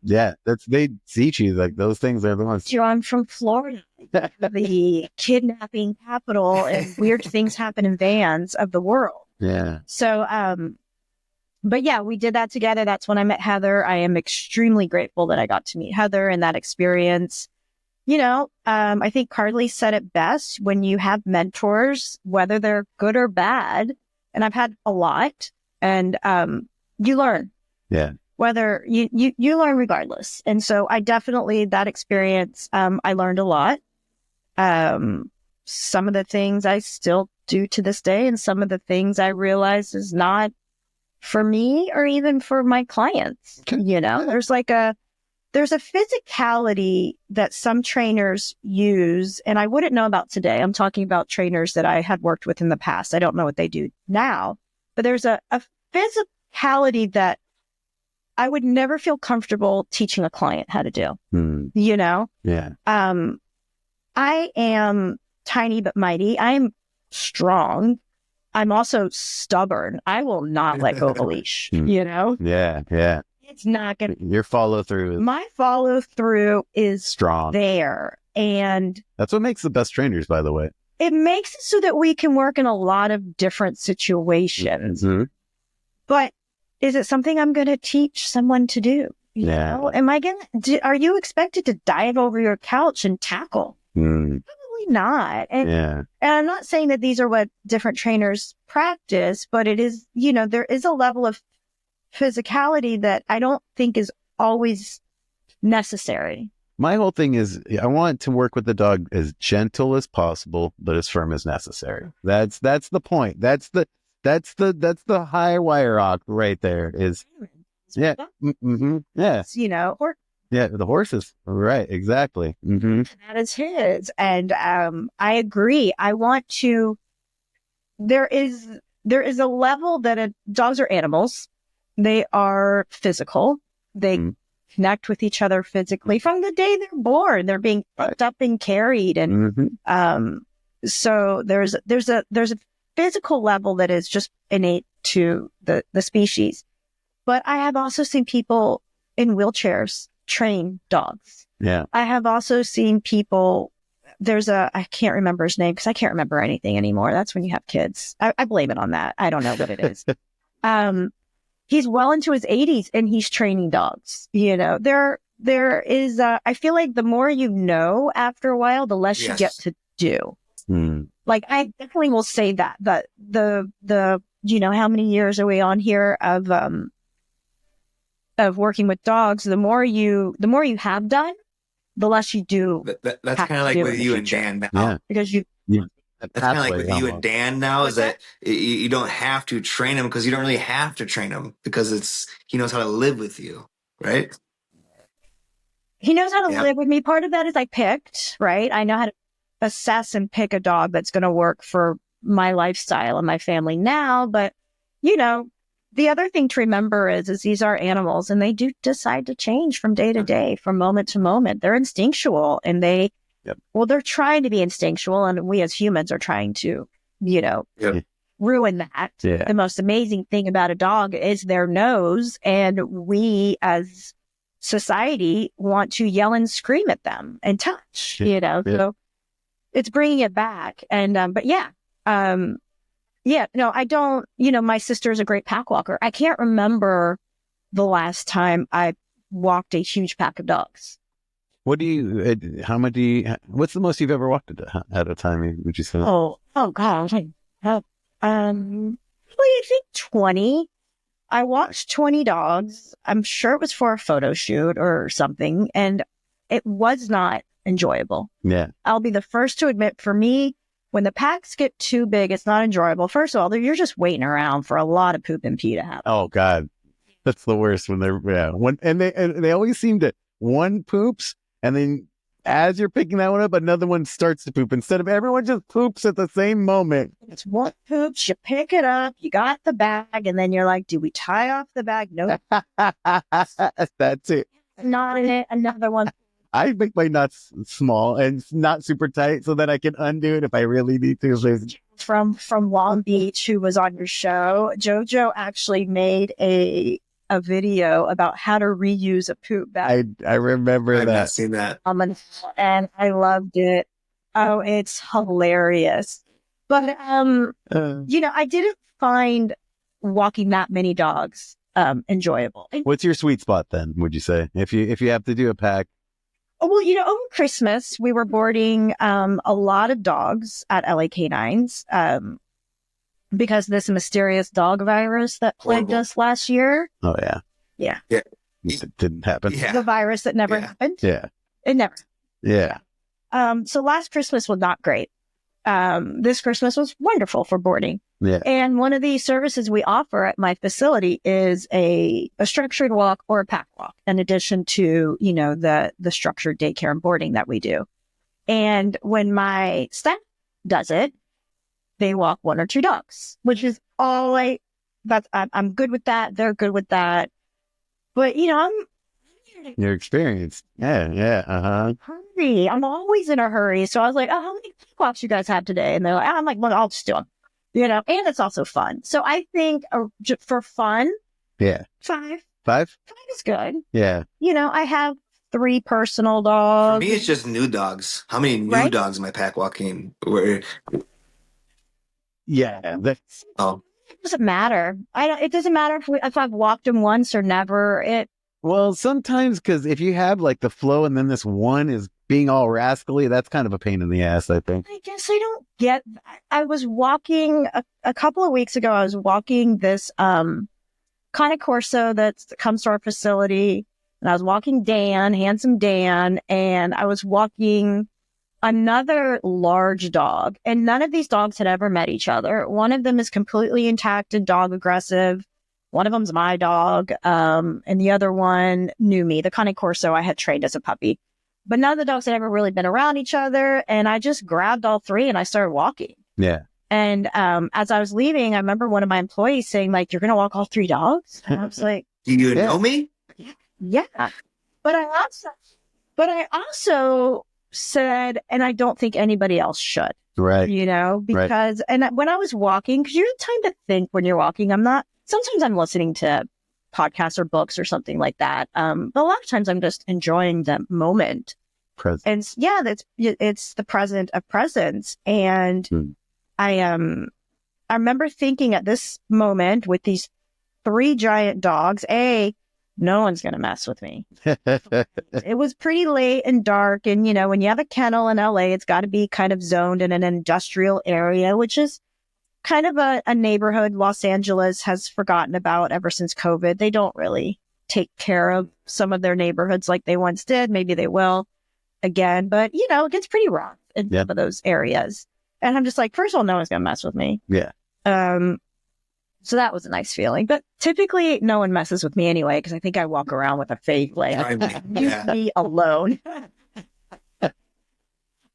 Yeah, they teach you those things are the ones. I'm from Florida, the kidnapping capital, and weird things happen in vans of the world. Yeah. So, but yeah, we did that together. That's when I met Heather. I am extremely grateful that I got to meet Heather and that experience. I think Carly said it best: when you have mentors, whether they're good or bad, and I've had a lot, and you learn. Yeah. Whether you learn regardless. And so I definitely, that experience, I learned a lot. Some of the things I still do to this day, and some of the things I realize is not for me or even for my clients. Okay. There's a physicality that some trainers use, and I wouldn't know about today. I'm talking about trainers that I had worked with in the past. I don't know what they do now, but there's a physicality that I would never feel comfortable teaching a client how to do. Yeah. I am tiny but mighty. I'm strong. I'm also stubborn. I will not let go of a leash, Yeah. It's not going to. Your follow through. My follow through is strong there. And that's what makes the best trainers, by the way. It makes it so that we can work in a lot of different situations. Mm-hmm. But is it something I'm going to teach someone to do? Am I are you expected to dive over your couch and tackle? Probably not. And I'm not saying that these are what different trainers practice, but it is, there is a level of physicality that I don't think is always necessary. My whole thing is I want to work with the dog as gentle as possible, but as firm as necessary. That's the point. That's the high wire rock right there is. Yeah. Mm-hmm. Yeah. The horses. Right. Exactly. Mm-hmm. That is his. And I agree. I want to, there is a level that dogs are animals. They are physical. They connect with each other physically from the day they're born. They're being picked up and carried. And, so there's a physical level that is just innate to the species. But I have also seen people in wheelchairs train dogs. Yeah. I have also seen people, I can't remember his name because I can't remember anything anymore. That's when you have kids. I blame it on that. I don't know what it is. He's well into his 80s and he's training dogs. You know, there is, I feel like the more you know after a while, the less you get to do. Like, I definitely will say that the, you know, how many years are we on here of working with dogs? The more you have done, the less you do. That's kind of like with you and Dan now. Yeah. Because that's kind of like with you and Dan now, is that you don't have to train him, because you don't really have to train him, because he knows how to live with you, right? He knows how to live with me. Part of that is I picked, right? I know how to assess and pick a dog that's going to work for my lifestyle and my family now. But, you know, the other thing to remember is these are animals, and they do decide to change from day to day, from moment to moment. They're instinctual, and they're trying to be instinctual, and we as humans are trying to, you know, ruin that. Yeah. The most amazing thing about a dog is their nose, and we as society want to yell and scream at them and touch, you know, so it's bringing it back. And, but no, I don't, you know, my sister is a great pack walker. I can't remember the last time I walked a huge pack of dogs. What's the most you've ever walked at a time, would you say? Oh gosh. I think 20. I walked 20 dogs. I'm sure it was for a photo shoot or something, and it was not enjoyable. Yeah. I'll be the first to admit, for me, when the packs get too big, it's not enjoyable. First of all, you're just waiting around for a lot of poop and pee to happen. Oh God. That's the worst when they always seem to, one poops, and then as you're picking that one up, another one starts to poop. Instead of everyone just poops at the same moment. It's one poops, you pick it up, you got the bag, and then you're like, do we tie off the bag? No. That's it. Not in it, another one. I make my nuts small and not super tight so that I can undo it if I really need to. From Long Beach, who was on your show, JoJo actually made a video about how to reuse a poop bag. I remember that. I've not seen that. And I loved it. Oh, it's hilarious. But, you know, I didn't find walking that many dogs enjoyable. What's your sweet spot then, would you say? If you have to do a pack? Oh, well, you know, over Christmas, we were boarding a lot of dogs at LA Canines because of this mysterious dog virus that plagued us last year. Oh, yeah. Yeah. Yeah. It didn't happen. Yeah. The virus that never happened. Yeah. It never. Yeah. So last Christmas was not great. This Christmas was wonderful for boarding. Yeah. And one of the services we offer at my facility is a structured walk or a pack walk, in addition to, you know, the structured daycare and boarding that we do. And when my staff does it, they walk one or two dogs, which is all I'm good with that. They're good with that. But, you know, Your experience. Yeah. hurry. I'm always in a hurry. So I was like, oh, how many walks you guys have today? And they're like, I'm like, well, I'll just do them. You know, and it's also fun. So I think for fun, five is good. Yeah. You know, I have 3 personal dogs. For me, it's just new dogs. How many new dogs am I pack walking? Yeah. It doesn't matter. It doesn't matter if I've walked them once or never. Well, sometimes, because if you have like the flow and then this one is being all rascally, that's kind of a pain in the ass, I think. I guess I don't get. I was walking a couple of weeks ago. I was walking this kind of Corso that comes to our facility, and I was walking handsome Dan, and I was walking another large dog, and none of these dogs had ever met each other. One of them is completely intact and dog aggressive. One of them's my dog, and the other one knew me. The Cane Corso I had trained as a puppy. But none of the dogs had ever really been around each other, and I just grabbed all 3 and I started walking. Yeah. And as I was leaving, I remember one of my employees saying, like, you're going to walk all 3 dogs? And I was like... Do you know me? Yeah. But I also said, and I don't think anybody else should. Right. Because, and when I was walking, because you have time to think when you're walking, sometimes I'm listening to podcasts or books or something like that. But a lot of times I'm just enjoying the moment. Present. And it's the present of presence. And I remember thinking at this moment with these 3 giant dogs, no one's going to mess with me. It was pretty late and dark. And, when you have a kennel in LA, it's got to be kind of zoned in an industrial area, which is kind of a neighborhood Los Angeles has forgotten about ever since COVID. They don't really take care of some of their neighborhoods like they once did. Maybe they will again, but it gets pretty rough in some of those areas. And I'm just like, first of all, no one's going to mess with me. Yeah. So that was a nice feeling, but typically no one messes with me anyway, because I think I walk around with a fake leave me alone.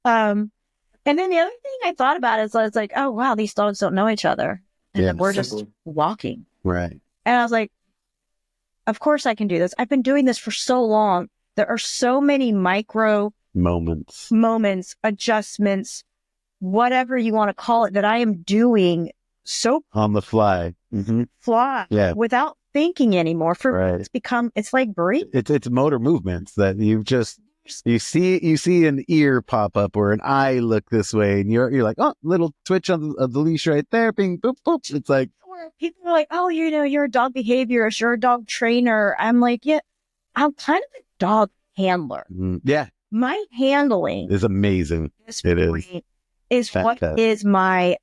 And then the other thing I thought about is I was like, oh wow, these dogs don't know each other, and then we're just walking. Right. And I was like, of course I can do this. I've been doing this for so long. There are so many micro moments, adjustments, whatever you want to call it, that I am doing so on the fly, without thinking anymore. It's like breathing. It's motor movements that you see an ear pop up or an eye look this way, and you're like, oh, little twitch of the leash right there, bing, boop, boop. It's like, people are like, oh, you're a dog behaviorist, you're a dog trainer. I'm like, yeah, I'm kind of a dog handler. Yeah, my handling is amazing. Is what is my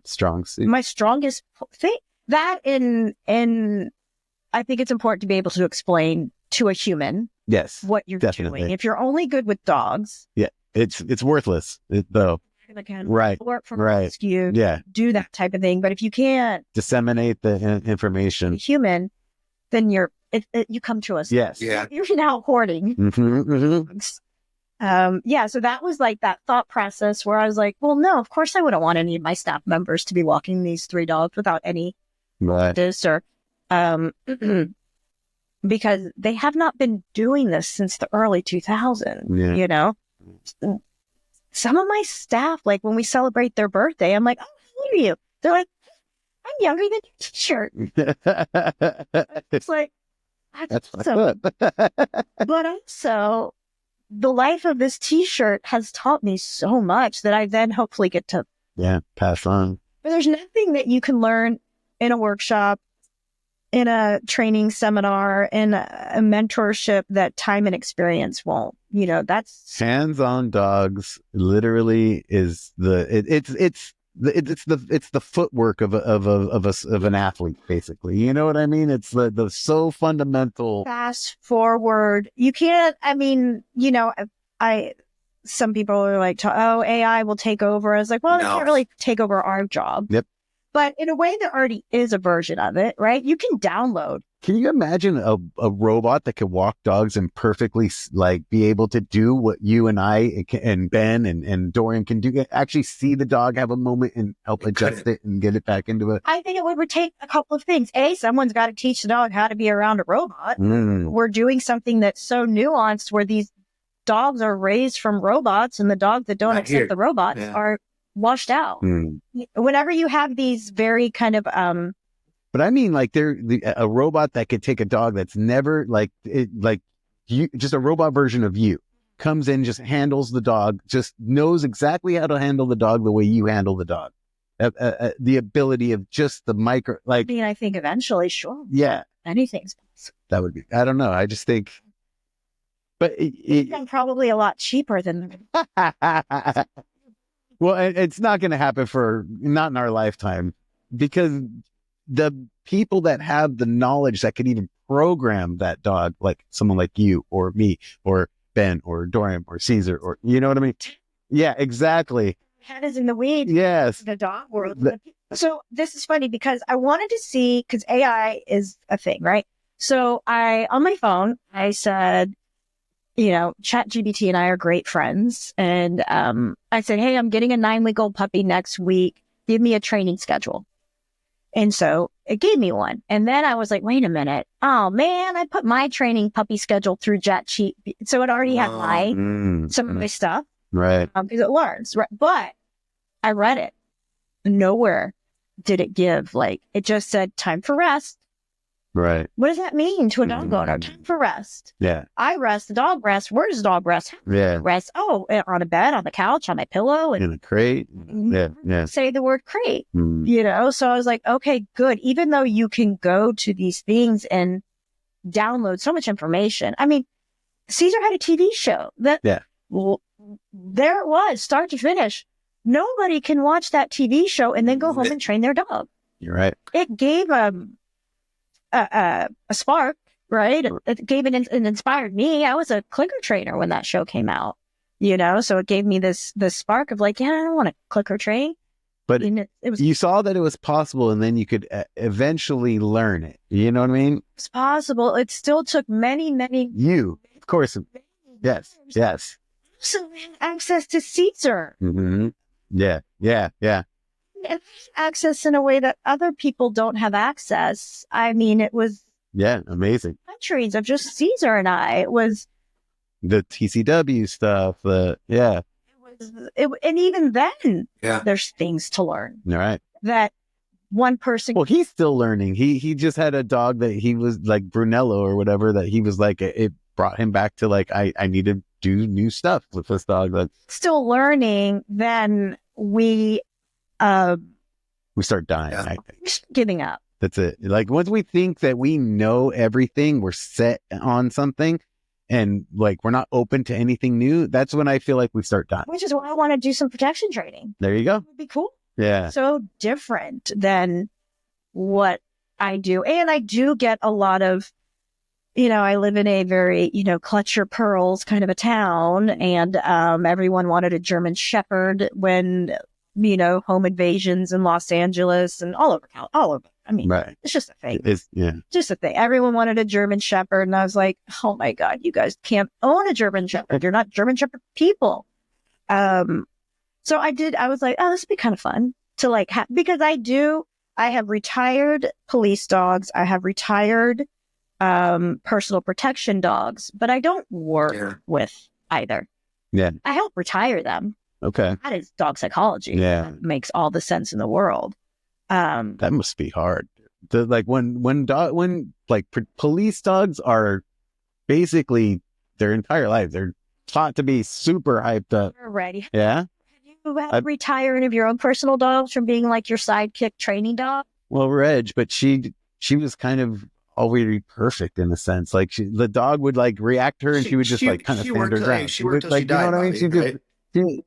strong suit. My strongest thing. That and I think it's important to be able to explain to a human what you're doing. If you're only good with dogs, it's worthless though. Right. Work from rescue. Do that type of thing. But if you can't disseminate the information, human, then you come to us. Yes. Yeah. You're now hoarding. So that was like that thought process where I was like, well, no, of course I wouldn't want any of my staff members to be walking these 3 dogs without any this or because they have not been doing this since the early 2000s. Some of my staff, like when we celebrate their birthday, I'm like, oh, how old are you? They're like, I'm younger than your t-shirt. It's like, that's awesome. But also, the life of this t-shirt has taught me so much that I then hopefully get to pass on. But there's nothing that you can learn in a workshop, in a training seminar, in a mentorship that time and experience won't. That's hands-on dogs. Literally, is it's the footwork of an athlete, basically. You know what I mean? It's the so fundamental. Fast forward, you can't. I mean, some people are like, oh, AI will take over. I was like, well, it can't really take over our job. Yep. But in a way, there already is a version of it, right? You can download. Can you imagine a robot that could walk dogs and perfectly be able to do what you and I and Ben and Dorian can do? Actually see the dog, have a moment, and help adjust it and get it back into it. I think it would take a couple of things. Someone's got to teach the dog how to be around a robot. We're doing something that's so nuanced where these dogs are raised from robots, and the dogs that don't accept the robots are washed out. Whenever you have these very kind of but I mean, like a robot that could take a dog that's never just a robot version of you comes in, just handles the dog, just knows exactly how to handle the dog the way you handle the dog. The ability of just the micro, I mean, I think eventually, sure. Yeah. Anything's possible. That would be, I don't know. I just think, but it's probably a lot cheaper than. Well, it's not going to happen not in our lifetime, because the people that have the knowledge that could even program that dog, like someone like you or me or Ben or Dorian or Caesar, or you know what I mean? Yeah, exactly. Head is in the weeds. Yes. The dog world. So this is funny because I wanted to see, because AI is a thing, right? So on my phone, I said, ChatGPT and I are great friends. And I said, hey, I'm getting a 9-week-old puppy next week. Give me a training schedule. And so it gave me one. And then I was like, wait a minute. Oh man, I put my training puppy schedule through JetSheet. So it already had some of my stuff. Right. Because it learns. Right. But I read it. Nowhere did it give, like, it just said time for rest. Right. What does that mean to a dog owner? Time for rest. Yeah. I rest, the dog rests. Where does the dog rest? Yeah. Rest. Oh, on a bed, on the couch, on my pillow. And in a crate. Yeah. Yeah. Say the word crate, you know? So I was like, okay, good. Even though you can go to these things and download so much information. I mean, Caesar had a TV show that, well, there it was, start to finish. Nobody can watch that TV show and then go home and train their dog. You're right. It gave a spark, right? It gave it inspired me. I was a clicker trainer when that show came out, you know, so it gave me this spark of like, yeah, I don't want to clicker train. But it was, you saw that it was possible, and then you could eventually learn it. You know what I mean? It's possible. It still took many. You, of course. Yes. So access to Caesar. Mm-hmm. Yeah. Access in a way that other people don't have access. I mean, it was amazing. Countries of just Caesar and I. It was the TCW stuff. And even then, there's things to learn. All right. That one person. Well, he's still learning. He just had a dog that he was like Brunello or whatever, that he was like, it brought him back to like, I need to do new stuff with this dog. Like, still learning. Then we start dying. I think. Giving up. That's it. Like once we think that we know everything, we're set on something, and like we're not open to anything new. That's when I feel like we start dying. Which is why I want to do some protection training. There you go. It would be cool. Yeah. So different than what I do. And I do get a lot of, you know, I live in a very, you know, clutch your pearls kind of a town. And everyone wanted a German Shepherd when, you know, home invasions in Los Angeles and all over. I mean, It's just a thing. It's just a thing. Everyone wanted a German Shepherd. And I was like, oh my God, you guys can't own a German Shepherd. You're not German Shepherd people. So I was like, oh, this would be kind of fun to like because I have retired police dogs. I have retired personal protection dogs, but I don't work with either. Yeah. I help retire them. Okay. That is dog psychology. Yeah. That makes all the sense in the world. That must be hard. When police dogs are basically their entire life, they're taught to be super hyped up. You're ready. Yeah. Have you had to retire any of your own personal dogs from being like your sidekick training dog? Well, Reg, but she was kind of already perfect in a sense. Like the dog would like react to her, and she would just like kind of stand her ground. She worked till she died. You know what I mean?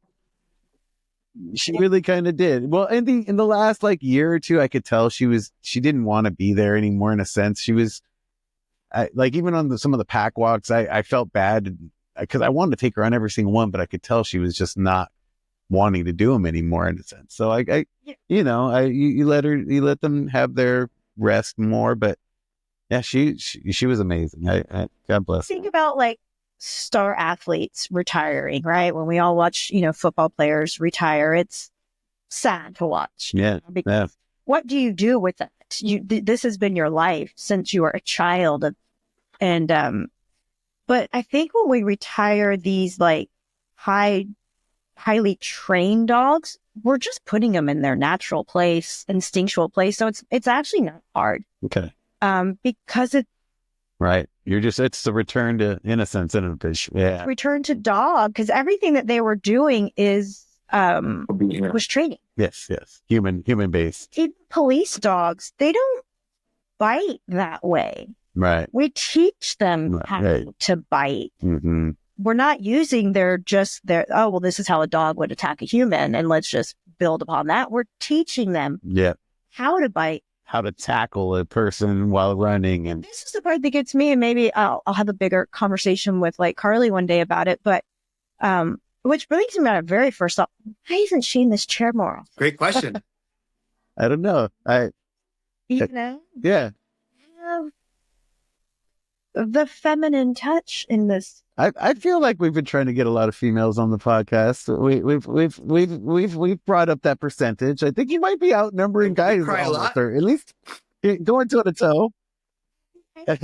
She really kind of did. Well, in the last like year or two, I could tell she didn't want to be there anymore. In a sense, she was like, even on some of the pack walks, I felt bad because I wanted to take her on every single one, but I could tell she was just not wanting to do them anymore in a sense. So you let them have their rest more, but yeah, she was amazing. I God bless. Think about like star athletes retiring, right? When we all watch, you know, football players retire, it's sad to watch. Yeah. What do you do with that? This has been your life since you were a child, but I think when we retire these like highly trained dogs, we're just putting them in their natural place, instinctual place. So it's actually not hard. Okay. Because it. Right. It's the return to innocence in a fish. Yeah. Return to dog, because everything that they were doing was training. Yes. Human based. Even police dogs, they don't bite that way. Right. We teach them how to bite. Mm-hmm. We're not using this is how a dog would attack a human, and let's just build upon that. We're teaching them how to bite. How to tackle a person while running. And this is the part that gets me, and maybe I'll have a bigger conversation with like Carly one day about it. But which brings me to my very first thought: why isn't she in this chair more often? Great question. I don't know. Yeah. The feminine touch in this. I feel like we've been trying to get a lot of females on the podcast. We've brought up that percentage. I think you might be outnumbering guys. Cry a lot. Or at least Going toe to toe. At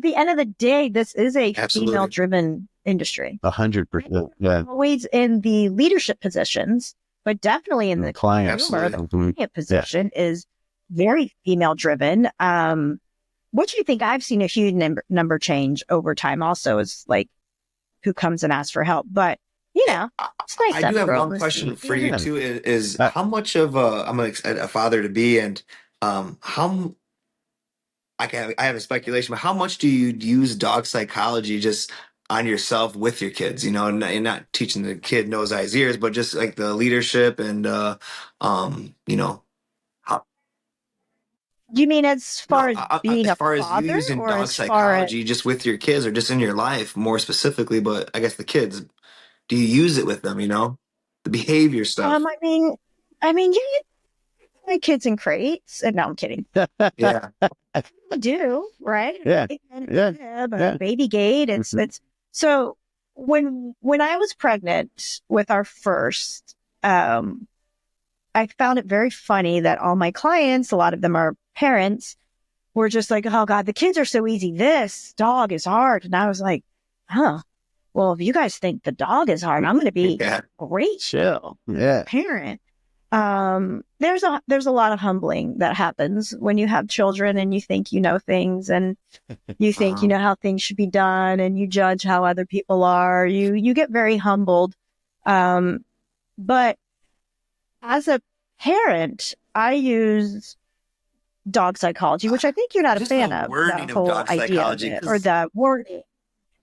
the end of the day, this is a female-driven industry. 100%. Yeah. Always in the leadership positions, but definitely in the client position is very female-driven. What do you think? I've seen a huge number change over time. Also, is like who comes and asks for help, but it's nice. I do have one question for you too. Is how much of I'm a father to be, and how I have a speculation, but how much do you use dog psychology just on yourself with your kids? And not teaching the kid nose, eyes, ears, but just like the leadership and how. You mean as far as being as far a father, as you using or dog as psychology just with your kids, or just in your life more specifically? But I guess the kids, do you use it with them? The behavior stuff. I mean, you my kids in crates, and no, I'm kidding. Yeah, I do, right? Yeah, baby gate. It's so when I was pregnant with our first, I found it very funny that all my clients, a lot of them are parents, were just like, "Oh God, the kids are so easy. This dog is hard." And I was like, "Huh? Well, if you guys think the dog is hard, I'm going to be great, chill, parent." There's a lot of humbling that happens when you have children and you think you know things, and you think you know how things should be done, and you judge how other people are. You get very humbled. But as a parent, I use dog psychology, which I think you're not a fan of. The whole idea of it, or the wording.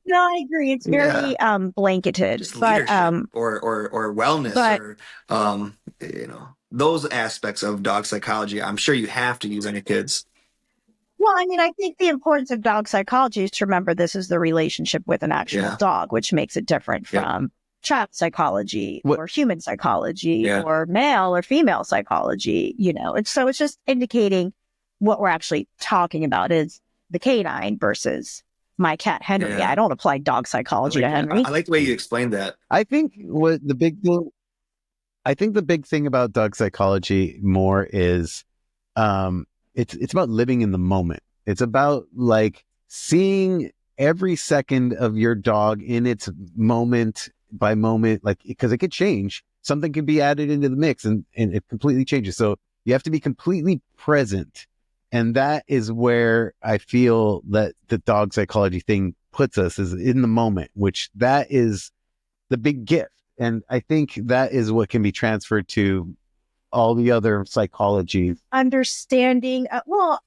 No, I agree. It's very blanketed, just but or wellness, or those aspects of dog psychology. I'm sure you have to use on your kids. Well, I think the importance of dog psychology is to remember this is the relationship with an actual dog, which makes it different from child psychology or human psychology or male or female psychology. It's just indicating what we're actually talking about is the canine versus my cat Henry. I don't apply dog psychology to Henry. I like the way you explained that. I think the big thing about dog psychology more is it's about living in the moment. It's about like seeing every second of your dog in its moment by moment, like, because it could change. Something can be added into the mix and it completely changes. So you have to be completely present. And that is where I feel that the dog psychology thing puts us, is in the moment, which that is the big gift. And I think that is what can be transferred to all the other psychology. Understanding.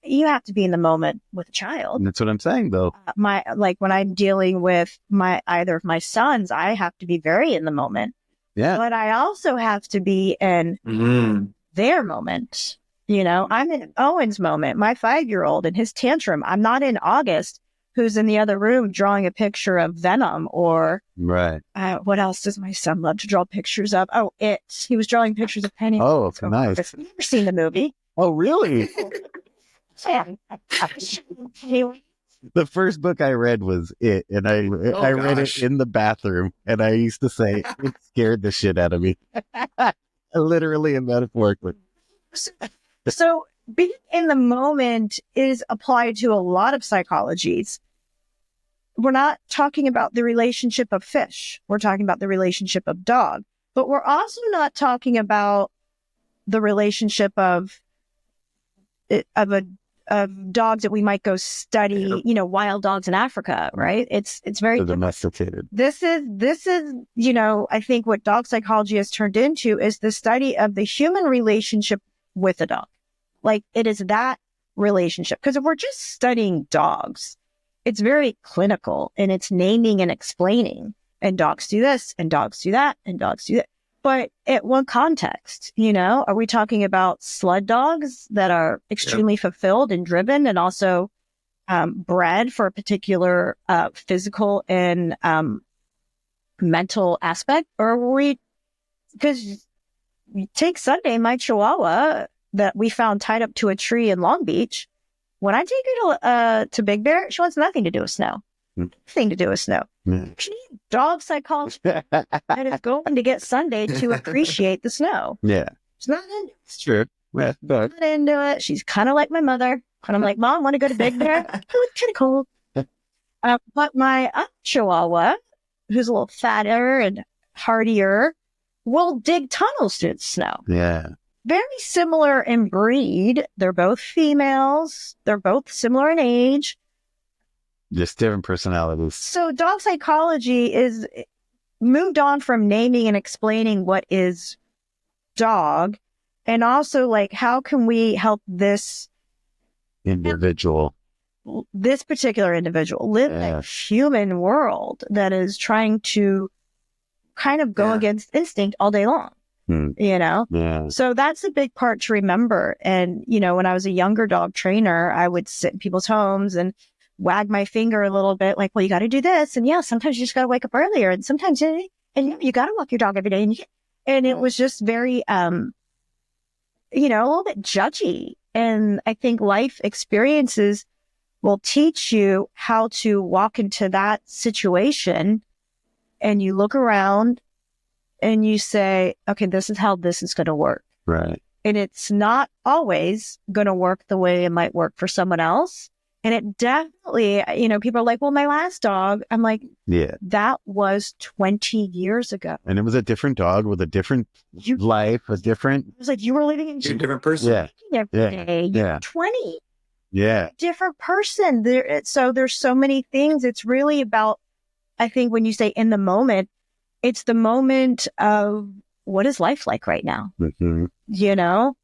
You have to be in the moment with a child. And that's what I'm saying, though. When I'm dealing with either of my sons, I have to be very in the moment. Yeah. But I also have to be in their moment. I'm in Owen's moment, my 5-year-old, and his tantrum. I'm not in August, who's in the other room drawing a picture of Venom, or what else does my son love to draw pictures of? Oh, It. He was drawing pictures of Penny. Oh, it's nice. I've never seen the movie. Oh, really? The first book I read was It, and I read it in the bathroom, and I used to say it scared the shit out of me, literally and metaphorically. So being in the moment is applied to a lot of psychologies. We're not talking about the relationship of fish. We're talking about the relationship of dog. But we're also not talking about the relationship of dogs that we might go study, wild dogs in Africa, right? It's very domesticated. This is, I think what dog psychology has turned into is the study of the human relationship with a dog. Like, it is that relationship. Because if we're just studying dogs, it's very clinical in its naming and explaining. And dogs do this, and dogs do that, and dogs do that. But at what context? Are we talking about sled dogs that are extremely fulfilled and driven, and also bred for a particular physical and mental aspect? Or were we, because take Sunday, my Chihuahua that we found tied up to a tree in Long Beach. When I take her to Big Bear, she wants nothing to do with snow. Nothing to do with snow. She needs dog psychology that is going to get Sunday to appreciate the snow. Yeah. It's not in it. It's true. Yeah. Not into it. She's kind of like my mother. And I'm like, Mom, want to go to Big Bear? Oh, it's kind of cold. But my Chihuahua, who's a little fatter and hardier, will dig tunnels through the snow. Yeah. Very similar in breed. They're both females. They're both similar in age. Just different personalities. So dog psychology is moved on from naming and explaining what is dog, and also like, how can we help this particular individual live in a human world that is trying to kind of go against instinct all day long. You know? Yeah. So that's a big part to remember. And, you know, when I was a younger dog trainer, I would sit in people's homes and wag my finger a little bit, like, well, you got to do this. And yeah, sometimes you just got to wake up earlier. And sometimes you got to walk your dog every day. And it was just very, you know, a little bit judgy. And I think life experiences will teach you how to walk into that situation, and you look around and you say, okay, this is how this is going to work. Right. And it's not always going to work the way it might work for someone else. And it definitely, you know, people are like, well, my last dog, I'm like, yeah, that was 20 years ago. And it was a different dog with a different life, a different. It was like you were living in a different person. Yeah. Every day. Yeah. 20. Yeah. Different person. So there's so many things. It's really about, I think when you say in the moment, it's the moment of what is life like right now? Mm-hmm. You know,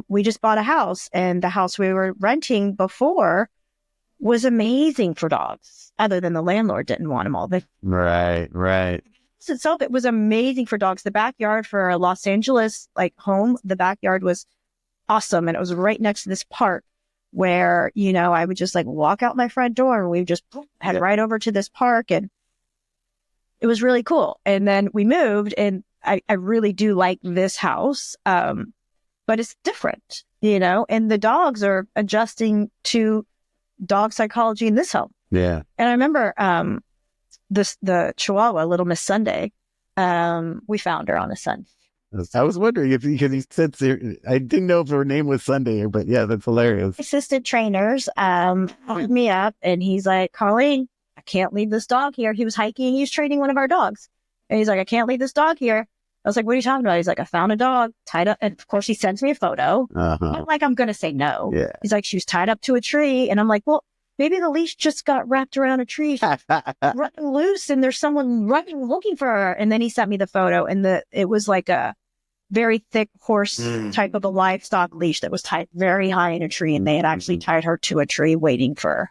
we just bought a house, and the house we were renting before was amazing for dogs, other than the landlord didn't want them all. Right. The house itself, it was amazing for dogs. The backyard for a Los Angeles home, the backyard was awesome. And it was right next to this park where, you know, I would just walk out my front door and we just head right over to this park, and it was really cool. And then we moved, and I really do like this house. But it's different, you know, and the dogs are adjusting to dog psychology in this home. Yeah. And I remember, the Chihuahua, Little Miss Sunday, we found her on a Sunday. I was wondering because he said, I didn't know if her name was Sunday, but yeah, that's hilarious. Assistant trainers, hooked me up, and he's like, Colleen, I can't leave this dog here. He was hiking. He was training one of our dogs. And he's like, I can't leave this dog here. I was like, what are you talking about? He's like, I found a dog tied up. And of course, he sends me a photo. I'm like, I'm going to say no. Yeah. He's like, she was tied up to a tree. And I'm like, well, maybe the leash just got wrapped around a tree, running loose, and there's someone running looking for her. And then he sent me the photo, and it was like a very thick horse type of a livestock leash that was tied very high in a tree. And they had actually tied her to a tree waiting for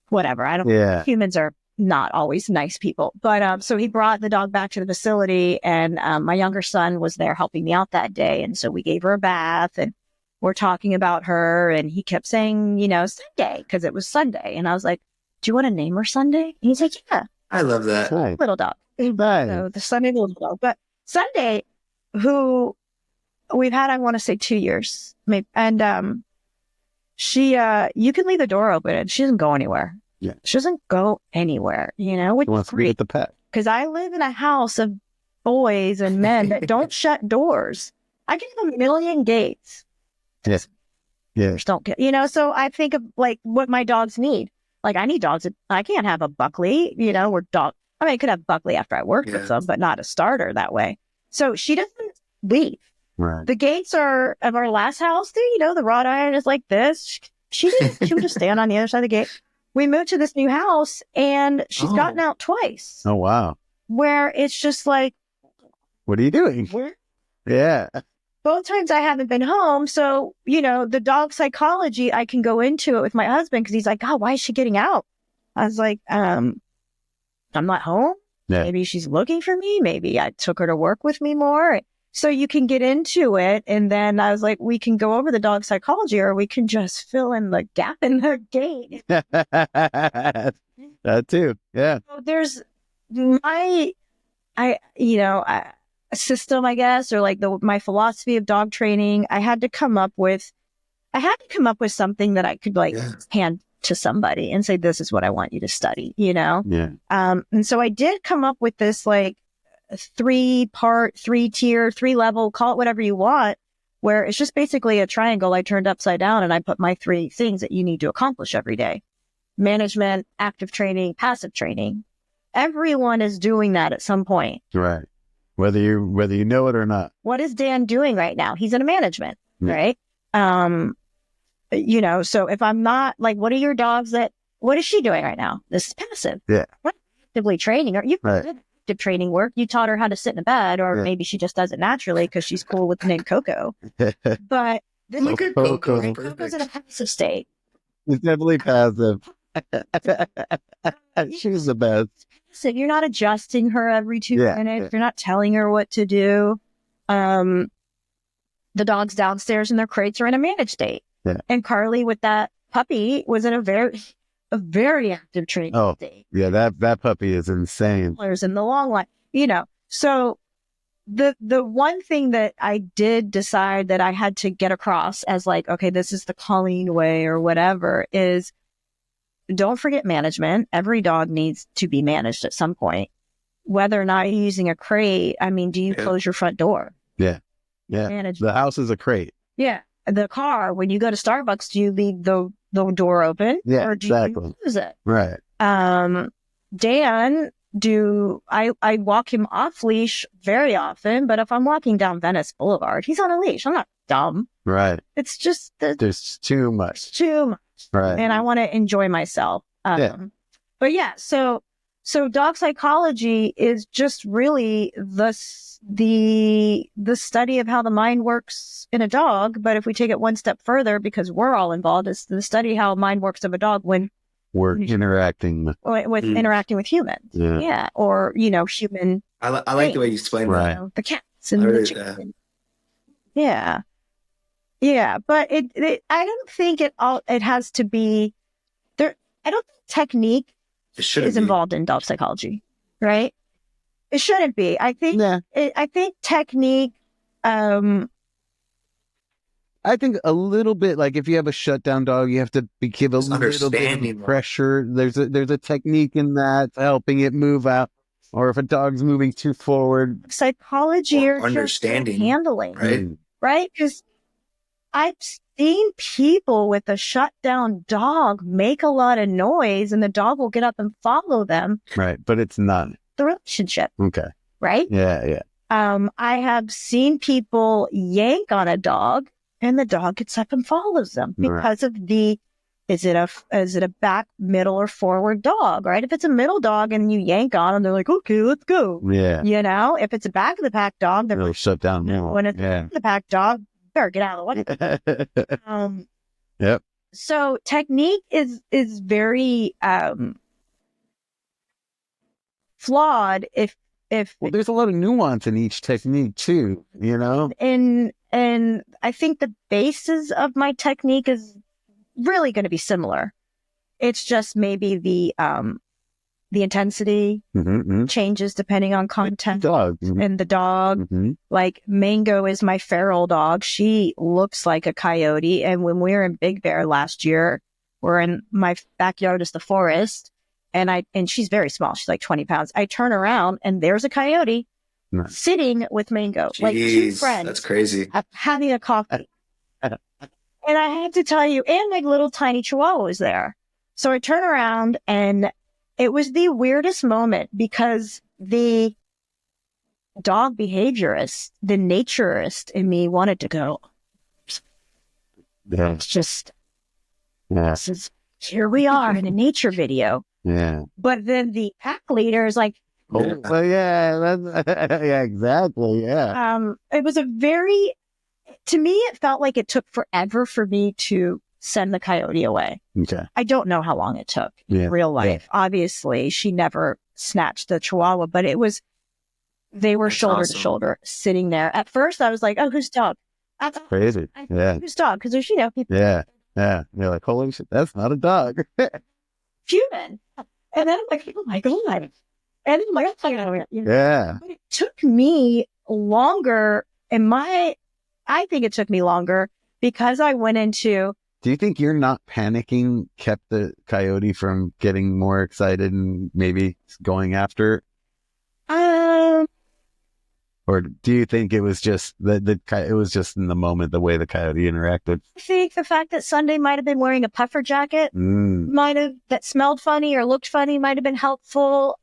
whatever. Humans are not always nice people. But so he brought the dog back to the facility, and my younger son was there helping me out that day. And so we gave her a bath, and we're talking about her, and he kept saying, you know, Sunday, because it was Sunday. And I was like, do you want to name her Sunday? And he's like, yeah. I love that. Little dog. Bye. So the Sunday little dog. But Sunday, who we've had, I want to say 2 years, maybe. And she, you can leave the door open and she doesn't go anywhere. Yeah. She doesn't go anywhere, you know, which wants to be with the pet. Because I live in a house of boys and men that don't shut doors. I can have a million gates. Yes. Yeah. Don't get, you know, so I think of what my dogs need. I need dogs. I can't have a Buckley, you know, I could have Buckley after I worked with them, but not a starter that way. So she doesn't leave. Right. The gates are of our last house there, you know, the wrought iron is like this. She would just stand on the other side of the gate. We moved to this new house, and she's gotten out twice. Oh, wow. Where it's just like, what are you doing? Yeah. Both times I haven't been home. So, you know, the dog psychology, I can go into it with my husband, because he's like, God, why is she getting out? I was like, I'm not home. Yeah. Maybe she's looking for me. Maybe I took her to work with me more. So you can get into it. And then I was like, we can go over the dog psychology, or we can just fill in the gap in the gate. That too. Yeah. So there's a system, I guess, or my philosophy of dog training. I had to come up with something that I could hand to somebody and say, this is what I want you to study, you know? Yeah. And so I did come up with this 3-part, 3-tier, 3-level, call it whatever you want, where it's just basically a triangle I turned upside down and I put my 3 things that you need to accomplish every day. Management, active training, passive training. Everyone is doing that at some point. Right. Whether you know it or not. What is Dan doing right now? He's in management, right? You know, so if I'm not like, what are your dogs what is she doing right now? This is passive. Yeah. We're not actively training her. You right. did active training work. You taught her how to sit in a bed, or maybe she just does it naturally because she's cool with the name Coco. But look at Coco. Coco's in a passive state. It's definitely passive. She's the best. So you're not adjusting her every 2 minutes. You're not telling her what to do. The dogs downstairs in their crates are in a managed state. Yeah. And Carly with that puppy was in a very active training state. Yeah, that puppy is insane. In the long line, you know. So the one thing that I did decide that I had to get across as like, okay, this is the Colleen way or whatever, is don't forget management. Every dog needs to be managed at some point. Whether or not you're using a crate, I mean, do you close your front door? Yeah. Yeah. Manage. The house is a crate. Yeah. The car, when you go to Starbucks, do you leave the door open? Yeah, or do you close it? Right. Dan, I walk him off leash very often, but if I'm walking down Venice Boulevard, he's on a leash. I'm not dumb. Right. It's just there's too much. Too much. Right. And I want to enjoy myself. But yeah, so dog psychology is just really the study of how the mind works in a dog. But if we take it one step further, because we're all involved, it's the study how mind works of a dog when we're interacting with interacting with humans. Yeah. Or, you know, human. I like the way you explain that. You know, the cats and the chicken. Yeah. Yeah. But I don't think it has to be there. I don't think technique is involved in dog psychology, right? It shouldn't be. I think. I think technique. I think a little bit, like if you have a shutdown dog, you have to give a little bit of pressure. There's a technique in that helping it move out, or if a dog's moving too forward. Psychology or understanding, handling, right? Because I've seen people with a shutdown dog make a lot of noise, and the dog will get up and follow them. Right, but it's not the relationship. Okay. Right? Yeah. I have seen people yank on a dog, and the dog gets up and follows them because of is it a back, middle, or forward dog, right? If it's a middle dog and you yank on them, they're like, okay, let's go. Yeah. You know, if it's a back of the pack dog, they're like, shut down. When it's the pack dog, better get out of the way. Yep. So technique is very flawed if there's a lot of nuance in each technique too, you know? And I think the basis of my technique is really going to be similar. It's just maybe the intensity changes depending on content and the dog. Like Mango is my feral dog. She looks like a coyote. And when we were in Big Bear last year, we're in my backyard is the forest. And she's very small. She's like 20 pounds. I turn around and there's a coyote sitting with Mango. Jeez, like 2 friends. That's crazy. Having a coffee. And I have to tell you, and my little tiny chihuahua was there. So I turn around and it was the weirdest moment because the dog behaviorist, the naturist in me wanted to go. It's just, here we are in a nature video. Yeah. But then the pack leader is like, yeah, exactly. Yeah. It was to me, it felt like it took forever for me to send the coyote away. Okay. I don't know how long it took in real life. Yeah. Obviously, she never snatched the chihuahua, but they were shoulder to shoulder sitting there. At first, I was like, oh, whose dog? That's crazy. Whose dog? Because there's, people. Yeah. You're like, holy shit, that's not a dog. Human. And then I'm like, oh my God. And then I'm like, yeah. But it took me longer, I think it took me longer because I went into. Do you think you're not panicking kept the coyote from getting more excited and maybe going after? Or do you think it was just it was just in the moment, the way the coyote interacted? I think the fact that Sunday might have been wearing a puffer jacket that smelled funny or looked funny might have been helpful.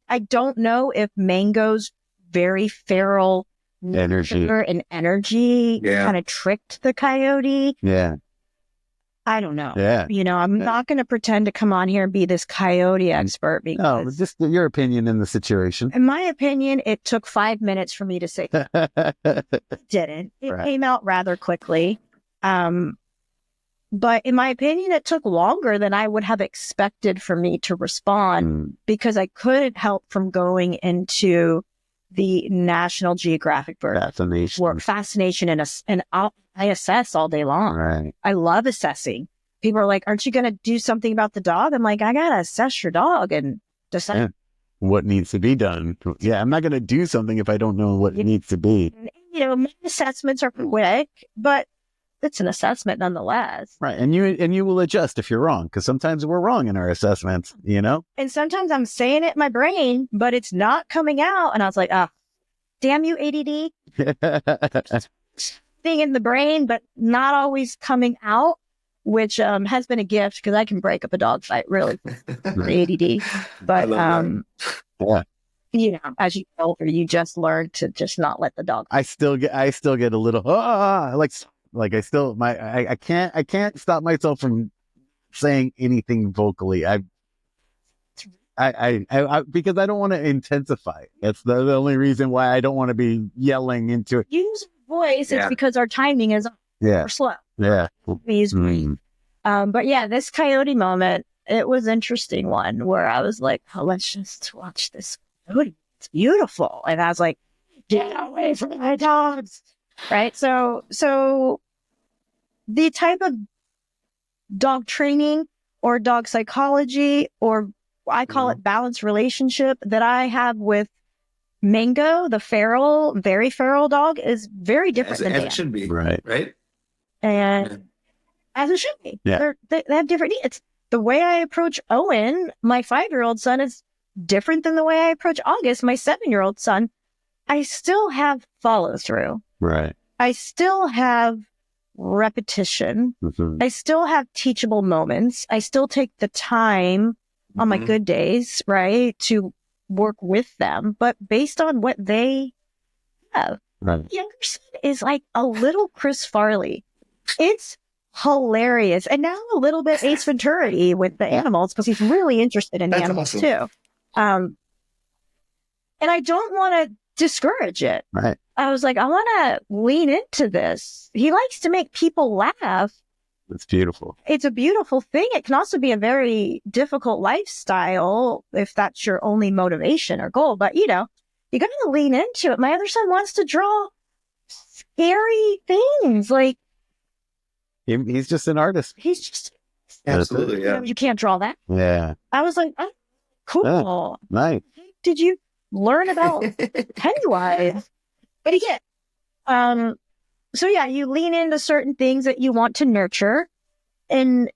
I don't know if Mango's very feral energy kind of tricked the coyote. Yeah. I don't know. Yeah. I'm not going to pretend to come on here and be this coyote expert. No, just your opinion in the situation. In my opinion, it took 5 minutes for me to say it didn't. It came out rather quickly. But in my opinion, it took longer than I would have expected for me to respond because I couldn't help from going into the National Geographic bird fascination and I assess all day long. Right. I love assessing. People are like, aren't you going to do something about the dog? I'm like, I got to assess your dog and decide what needs to be done. Yeah, I'm not going to do something if I don't know what needs to be. My assessments are quick, but it's an assessment nonetheless. Right. And you will adjust if you're wrong, because sometimes we're wrong in our assessments, And sometimes I'm saying it in my brain, but it's not coming out. And I was like, damn you, ADD. Thing in the brain, but not always coming out, which has been a gift because I can break up a dog fight really for ADD. But as you get older, you just learn to just not let the dog. I still get a little I can't stop myself from saying anything vocally. I because I don't want to intensify. That's the only reason why I don't want to be yelling into it. Use voice. It's because our timing is slow. Yeah. Use voice. But yeah, this coyote moment, it was an interesting one where I was like, oh, let's just watch this coyote. It's beautiful. And I was like, get away from my dogs. Right. So the type of dog training or dog psychology, or I call it balanced relationship, that I have with Mango, the very feral dog, is very different than as it should be. Right. And as it should be. Yeah. They have different needs. The way I approach Owen, my 5-year-old son, is different than the way I approach August, my 7-year-old son. I still have follow through. Right. I still have repetition. Mm-hmm. I still have teachable moments. I still take the time on my good days, right, to work with them, but based on what they have. Right. The younger son is like a little Chris Farley. It's hilarious. And now a little bit Ace Ventura with the animals, because he's really interested in the animals too. And I don't want to discourage it. Right. I was like, I want to lean into this. He likes to make people laugh. It's beautiful. It's a beautiful thing. It can also be a very difficult lifestyle if that's your only motivation or goal. But, you got to lean into it. My other son wants to draw scary things. Like, he's just an artist. He's just absolutely, yeah. You can't draw that. Yeah. I was like, oh, cool. Yeah, nice. Did you learn about Pennywise? But again, so yeah, you lean into certain things that you want to nurture and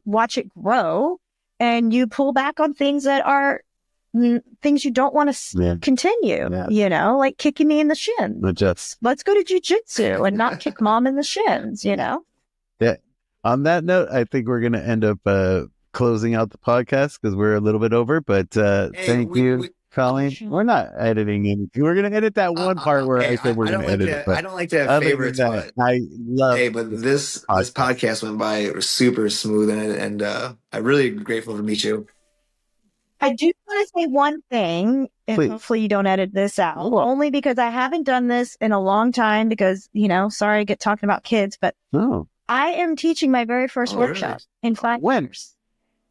watch it grow, and you pull back on things that are things you don't want to continue, like kicking me in the shin. Let's go to jujitsu and not kick mom in the shins, Yeah. On that note, I think we're going to end up closing out the podcast because we're a little bit over, but thank you. Colleen, we're not editing anything. We're going to edit that one part where I said we're going to edit it. I don't like to have favorites, but I love. Hey, but this podcast went by super smooth, and I'm really grateful to meet you. I do want to say one thing, and Please. Hopefully you don't edit this out. Only because I haven't done this in a long time. Because sorry, I get talking about kids, but I am teaching my very first workshop in 5 years.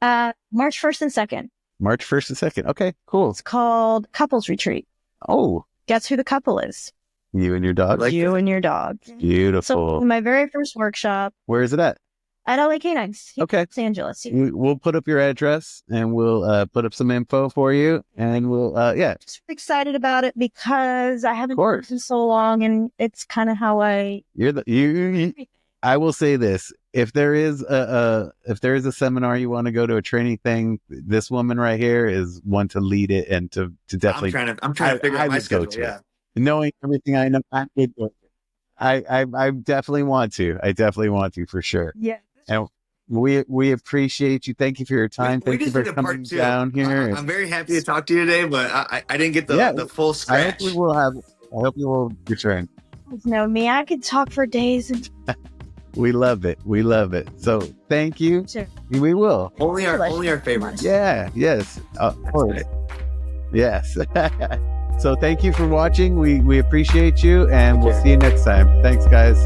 March 1st and 2nd. March 1st and 2nd. Okay, cool. It's called Couples Retreat. Oh. Guess who the couple is? You and your dog? And your dog. Beautiful. So my very first workshop. Where is it at? At LA Canines. Okay. Los Angeles. We'll put up your address and we'll put up some info for you. And we'll, Just excited about it because I haven't done it in so long, and it's kind of how I... I will say this. If there is a seminar you want to go to, a training thing, this woman right here is one to lead it and to definitely. I'm trying to figure out my schedule. knowing everything I know, I definitely want to. I definitely want to for sure. Yeah. And we appreciate you. Thank you for your time. We Thank you just for did a coming part two. down here. I'm very happy to talk to you today, but I didn't get the full I scratch. hope we will return. No, me, I could talk for days. We love it. We love it. So thank you. Sure. We will. Only our favorites. Yeah. Yes. Of course. Yes. So thank you for watching. We appreciate you, and we'll see you next time. Thanks, guys.